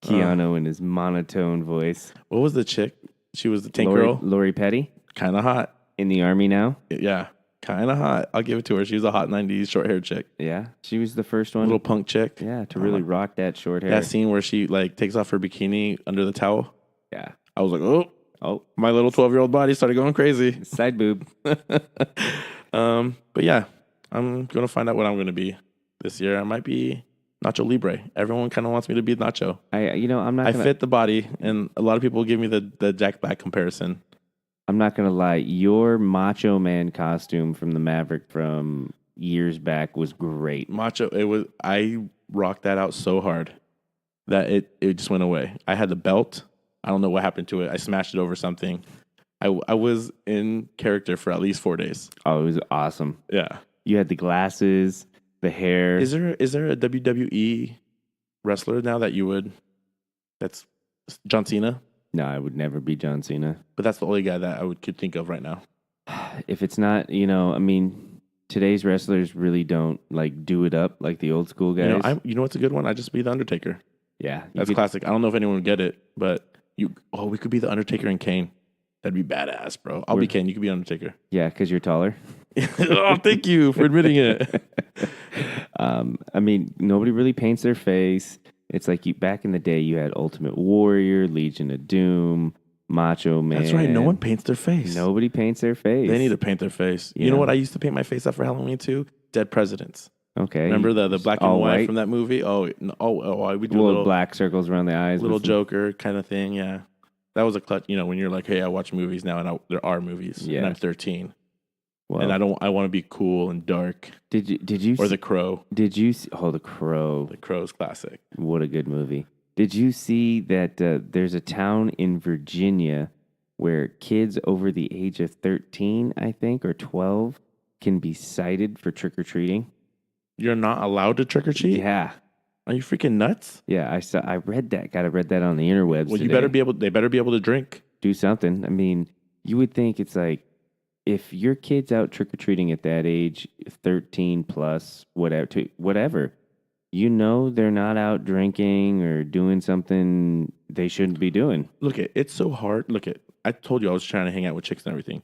Speaker 2: Keanu in his monotone voice.
Speaker 1: What was the chick? She was the tank girl.
Speaker 2: Lori Petty.
Speaker 1: Kind of hot.
Speaker 2: In the army now.
Speaker 1: Yeah. Kind of hot. I'll give it to her. She was a hot 90s short-haired chick.
Speaker 2: Yeah. She was the first one.
Speaker 1: Little punk chick.
Speaker 2: Yeah, to really rock that short hair.
Speaker 1: That scene where she like takes off her bikini under the towel.
Speaker 2: Yeah.
Speaker 1: I was like, oh, my little 12-year-old body started going crazy.
Speaker 2: Side boob.
Speaker 1: But yeah, I'm going to find out what I'm going to be this year. I might be Nacho Libre. Everyone kind of wants me to be Nacho.
Speaker 2: I'm not.
Speaker 1: I fit the body, and a lot of people give me the Jack Black comparison.
Speaker 2: I'm not gonna lie. Your Macho Man costume from the Maverick from years back was great.
Speaker 1: Macho. I rocked that out so hard that it just went away. I had the belt. I don't know what happened to it. I smashed it over something. I was in character for at least 4 days.
Speaker 2: Oh, it was awesome.
Speaker 1: Yeah.
Speaker 2: You had the glasses, the hair.
Speaker 1: Is there a WWE wrestler now that's John Cena?
Speaker 2: No, I would never be John Cena.
Speaker 1: But that's the only guy that could think of right now.
Speaker 2: If it's not, today's wrestlers really don't like do it up like the old school guys.
Speaker 1: You know what's a good one? I just be the Undertaker.
Speaker 2: Yeah.
Speaker 1: That's classic. I don't know if anyone would get it, but we could be the Undertaker and Kane. That'd be badass, bro. I'll be Kane. You could be Undertaker.
Speaker 2: Yeah, because you're taller.
Speaker 1: Oh, thank you for admitting it.
Speaker 2: Nobody really paints their face. It's like back in the day, you had Ultimate Warrior, Legion of Doom, Macho Man.
Speaker 1: That's right. No one paints their face.
Speaker 2: Nobody paints their face.
Speaker 1: They need to paint their face. You know what I used to paint my face up for Halloween too? Dead Presidents.
Speaker 2: Okay.
Speaker 1: Remember the black and
Speaker 2: all
Speaker 1: white
Speaker 2: white?
Speaker 1: from that movie? Oh, no, we do a
Speaker 2: Little
Speaker 1: little
Speaker 2: black circles around the eyes.
Speaker 1: little
Speaker 2: with some-
Speaker 1: Joker kind of thing. Yeah, that was a clutch. You know, when you're like, hey, I watch movies now, and there are movies, and
Speaker 2: Yeah.
Speaker 1: I'm 13,
Speaker 2: Well,
Speaker 1: and I want to be cool and dark.
Speaker 2: did you
Speaker 1: Or
Speaker 2: see,
Speaker 1: The Crow.
Speaker 2: did you see, oh, The Crow?
Speaker 1: The Crow's classic.
Speaker 2: What a good movie. Did you see that there's a town in Virginia where kids over the age of 13, I think, or 12 can be cited for trick-or-treating?
Speaker 1: You're not allowed to trick or treat.
Speaker 2: Yeah.
Speaker 1: Are you freaking nuts?
Speaker 2: Yeah, I read that. I read that on the interwebs
Speaker 1: Well,
Speaker 2: today.
Speaker 1: they better be able to drink.
Speaker 2: Do something. I mean, you would think it's like, if your kid's out trick-or-treating at that age, 13 plus, whatever, you know they're not out drinking or doing something they shouldn't be doing.
Speaker 1: Look, it's so hard. I told you I was trying to hang out with chicks and everything.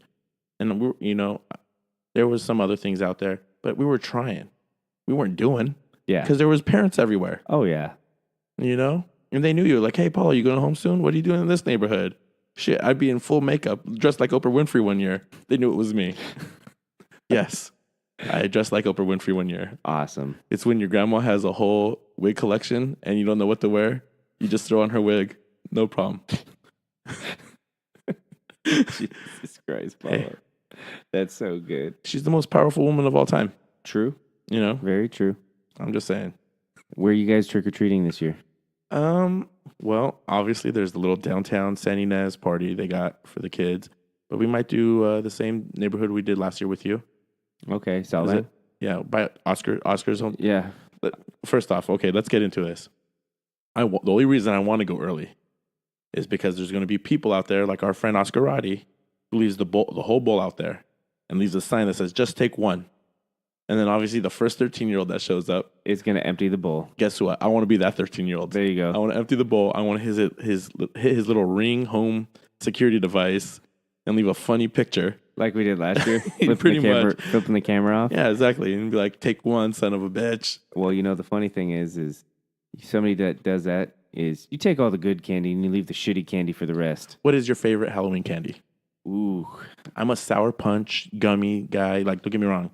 Speaker 1: And, there was some other things out there, but we were trying. We weren't doing.
Speaker 2: Yeah.
Speaker 1: Because there was parents everywhere,
Speaker 2: Oh, yeah.
Speaker 1: And they knew you. Like, hey, Paolo, you going home soon? What are you doing in this neighborhood? Shit, I'd be in full makeup, dressed like Oprah Winfrey one year. They knew it was me. Yes. I dressed like Oprah Winfrey one year.
Speaker 2: Awesome.
Speaker 1: It's when your grandma has a whole wig collection and you don't know what to wear. You just throw on her wig. No problem.
Speaker 2: Jesus Christ, Paolo.
Speaker 1: Hey.
Speaker 2: That's so good.
Speaker 1: She's the most powerful woman of all time.
Speaker 2: True. Very true.
Speaker 1: I'm just saying.
Speaker 2: Where are you guys trick-or-treating this year?
Speaker 1: Well, obviously there's the little downtown San Ynez party they got for the kids, but we might do the same neighborhood we did last year with you.
Speaker 2: Okay,
Speaker 1: Is
Speaker 2: solid.
Speaker 1: it? Yeah, by Oscar's home.
Speaker 2: Yeah.
Speaker 1: First off, okay, let's get into this. The only reason I want to go early is because there's going to be people out there like our friend Oscar Roddy who leaves the whole bowl out there and leaves a sign that says "Just take one." And then obviously the first 13-year-old that shows up,
Speaker 2: It's going to empty the bowl.
Speaker 1: guess what? I want to be that 13-year-old.
Speaker 2: There you
Speaker 1: I
Speaker 2: go.
Speaker 1: want to empty the bowl. I want to hit his little Ring home security device and leave a funny picture.
Speaker 2: Like we did last year.
Speaker 1: Pretty much.
Speaker 2: Flipping the camera off.
Speaker 1: Yeah, exactly. And be like, take one, son of a bitch.
Speaker 2: Well, the funny thing is somebody that does that is you take all the good candy and you leave the shitty candy for the rest.
Speaker 1: What is your favorite Halloween candy?
Speaker 2: Ooh.
Speaker 1: I'm a Sour Punch gummy guy. Like, don't get me wrong.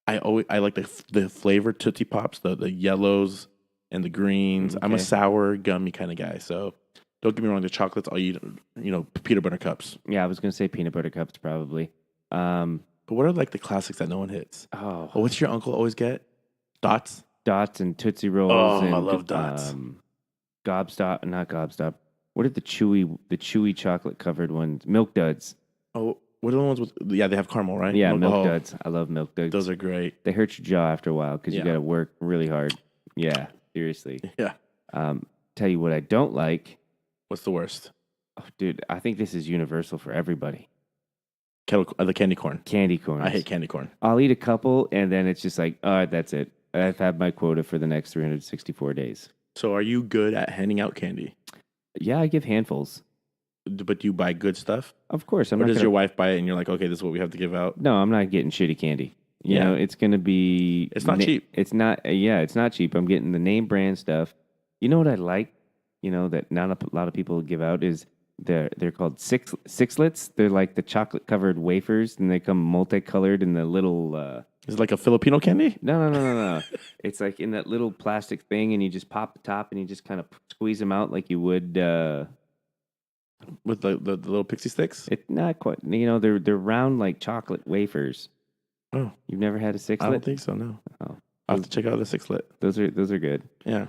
Speaker 1: I like the flavored Tootsie Pops, the yellows and the greens. I'm a
Speaker 2: Okay.
Speaker 1: sour gummy kind of guy. So don't get me wrong. The chocolates, I'll eat, peanut butter cups.
Speaker 2: Yeah, I was going to say peanut butter cups probably.
Speaker 1: But what are like the classics that no one hits?
Speaker 2: Oh,
Speaker 1: What's your uncle always get? Dots?
Speaker 2: Dots and Tootsie Rolls.
Speaker 1: Oh,
Speaker 2: and,
Speaker 1: I love Dots.
Speaker 2: Gobstop, not Gobstop. What are the chewy chocolate covered ones? Milk Duds.
Speaker 1: Oh, what are the ones with? Yeah, they have caramel, right?
Speaker 2: Yeah, Milk
Speaker 1: Oh,
Speaker 2: Duds. I love Milk Duds.
Speaker 1: those are great.
Speaker 2: They hurt your jaw after a while because you
Speaker 1: Yeah.
Speaker 2: got to work really hard. Yeah, seriously.
Speaker 1: Yeah.
Speaker 2: Tell you what I don't like.
Speaker 1: What's the worst?
Speaker 2: Oh, dude, I think this is universal for everybody.
Speaker 1: The candy corn.
Speaker 2: Candy corns.
Speaker 1: I hate candy corn.
Speaker 2: I'll eat a couple, and then it's just like, all right, that's it. I've had my quota for the next 364 days.
Speaker 1: So are you good at handing out candy?
Speaker 2: Yeah, I give handfuls.
Speaker 1: But do you buy good stuff?
Speaker 2: Of course. I'm
Speaker 1: Or
Speaker 2: not
Speaker 1: does
Speaker 2: gonna,
Speaker 1: your wife buy it and you're like, okay, this is what we have to give out?
Speaker 2: No, I'm not getting shitty candy. You
Speaker 1: Yeah.
Speaker 2: know, it's going to be...
Speaker 1: It's not cheap.
Speaker 2: It's not, it's not cheap. I'm getting the name brand stuff. You know what I like, that not a lot of people give out is they're called sixlets. They're like the chocolate-covered wafers, and they come multicolored in the little...
Speaker 1: Is it like a Filipino candy?
Speaker 2: No. It's like in that little plastic thing, and you just pop the top, and you just kind of squeeze them out like you would...
Speaker 1: With the little pixie sticks?
Speaker 2: It's not quite... they're round like chocolate wafers.
Speaker 1: Oh,
Speaker 2: You've never had a
Speaker 1: I
Speaker 2: sixlet?
Speaker 1: don't think so, no.
Speaker 2: Oh.
Speaker 1: I'll have to check out the sixlet.
Speaker 2: Those are good.
Speaker 1: Yeah.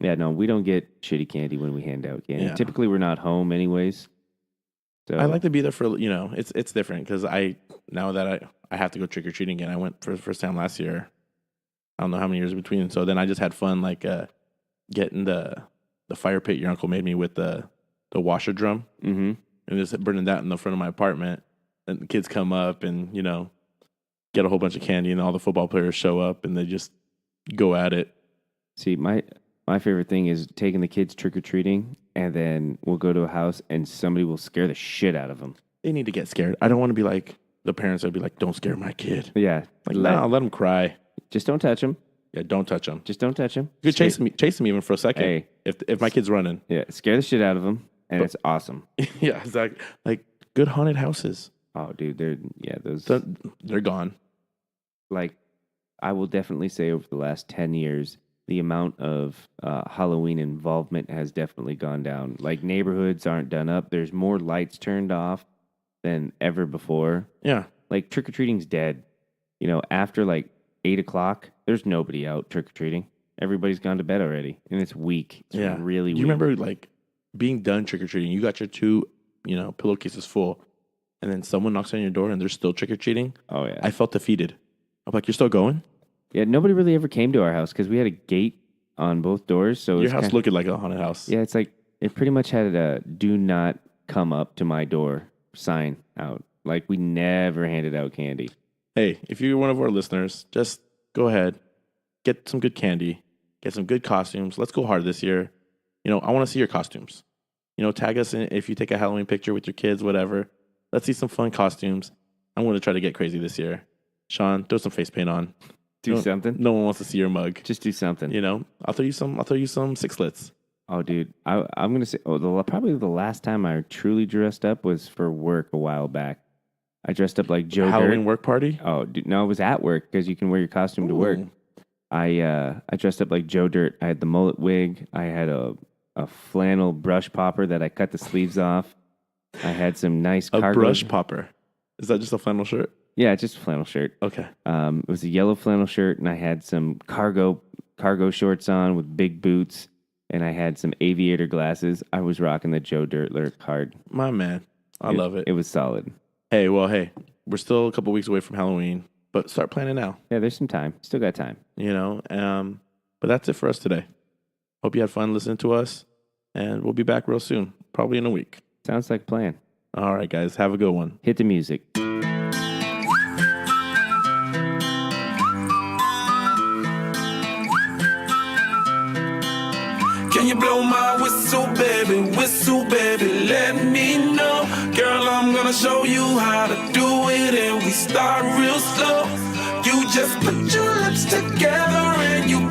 Speaker 2: Yeah, no, we don't get shitty candy when we hand out candy.
Speaker 1: Yeah.
Speaker 2: Typically, we're not home anyways. So
Speaker 1: I like to be there for, it's different because now that I have to go trick or treating again. I went for the first time last year. I don't know how many years in between. So then I just had fun, like getting the fire pit your uncle made me with the washer drum
Speaker 2: Mm-hmm.
Speaker 1: and just burning that in the front of my apartment. And the kids come up and, get a whole bunch of candy and all the football players show up and they just go at it.
Speaker 2: See, my favorite thing is taking the kids trick or treating, and then we'll go to a house and somebody will scare the shit out of them.
Speaker 1: They need to get scared. I don't want to be like the parents that would be like, don't scare my kid.
Speaker 2: Yeah,
Speaker 1: Like, let them cry.
Speaker 2: just don't touch them.
Speaker 1: Yeah, don't touch them.
Speaker 2: Just don't touch them.
Speaker 1: You could chase them even for a second.
Speaker 2: Hey.
Speaker 1: If my kid's running.
Speaker 2: Yeah, scare the shit out of them, and it's awesome.
Speaker 1: Yeah, exactly. Like good haunted houses.
Speaker 2: Oh, dude, they're those.
Speaker 1: So they're gone.
Speaker 2: like, I will definitely say over the last 10 years, the amount of Halloween involvement has definitely gone down. Like, neighborhoods aren't done up. There's more lights turned off than ever before.
Speaker 1: Yeah.
Speaker 2: Like, trick-or-treating's dead. You know, after like 8 o'clock, there's nobody out trick-or-treating. Everybody's gone to bed already, and it's weak. It's really
Speaker 1: Do
Speaker 2: weak.
Speaker 1: you remember like being done trick-or-treating? You got your 2, pillowcases full, and then someone knocks on your door and they're still trick-or-treating.
Speaker 2: Oh, yeah.
Speaker 1: I felt defeated. I'm like, you're still going?
Speaker 2: Yeah, nobody really ever came to our house because we had a gate on both doors. So
Speaker 1: Your
Speaker 2: it's
Speaker 1: house looking like a haunted house.
Speaker 2: Yeah, it's like it pretty much had a "Do not come up to my door" sign out. Like, we never handed out candy.
Speaker 1: Hey, if you're one of our listeners, just go ahead, get some good candy, get some good costumes. Let's go hard this year. I want to see your costumes. Tag us in if you take a Halloween picture with your kids, whatever. Let's see some fun costumes. I'm going to try to get crazy this year. Sean, throw some face paint on.
Speaker 2: Do something.
Speaker 1: No one wants to see your mug.
Speaker 2: Just do something.
Speaker 1: I'll throw you some sixlets.
Speaker 2: Oh, dude, I'm gonna say, probably the last time I truly dressed up was for work a while back. I dressed up like Joe
Speaker 1: Halloween
Speaker 2: Dirt.
Speaker 1: work party?
Speaker 2: Oh, dude, no, it was at work because you can wear your costume to work. I dressed up like Joe Dirt. I had the mullet wig. I had a flannel brush popper that I cut the sleeves off. I had some nice
Speaker 1: A
Speaker 2: cargo.
Speaker 1: brush popper. Is that just a flannel shirt?
Speaker 2: Yeah, just a flannel shirt.
Speaker 1: Okay.
Speaker 2: It was a yellow flannel shirt, and I had some cargo shorts on with big boots, and I had some aviator glasses. I was rocking the Joe Dirtler hard.
Speaker 1: My man. I love it.
Speaker 2: It was solid.
Speaker 1: Hey, we're still a couple weeks away from Halloween, but start planning now.
Speaker 2: Yeah, there's some time. Still got time.
Speaker 1: But that's it for us today. Hope you had fun listening to us, and we'll be back real soon, probably in a week.
Speaker 2: Sounds like a plan.
Speaker 1: All right, guys. Have a good one.
Speaker 2: Hit the music.
Speaker 3: Can you blow my whistle, baby, let me know. Girl, I'm gonna show you how to do it, and we start real slow. You just put your lips together and you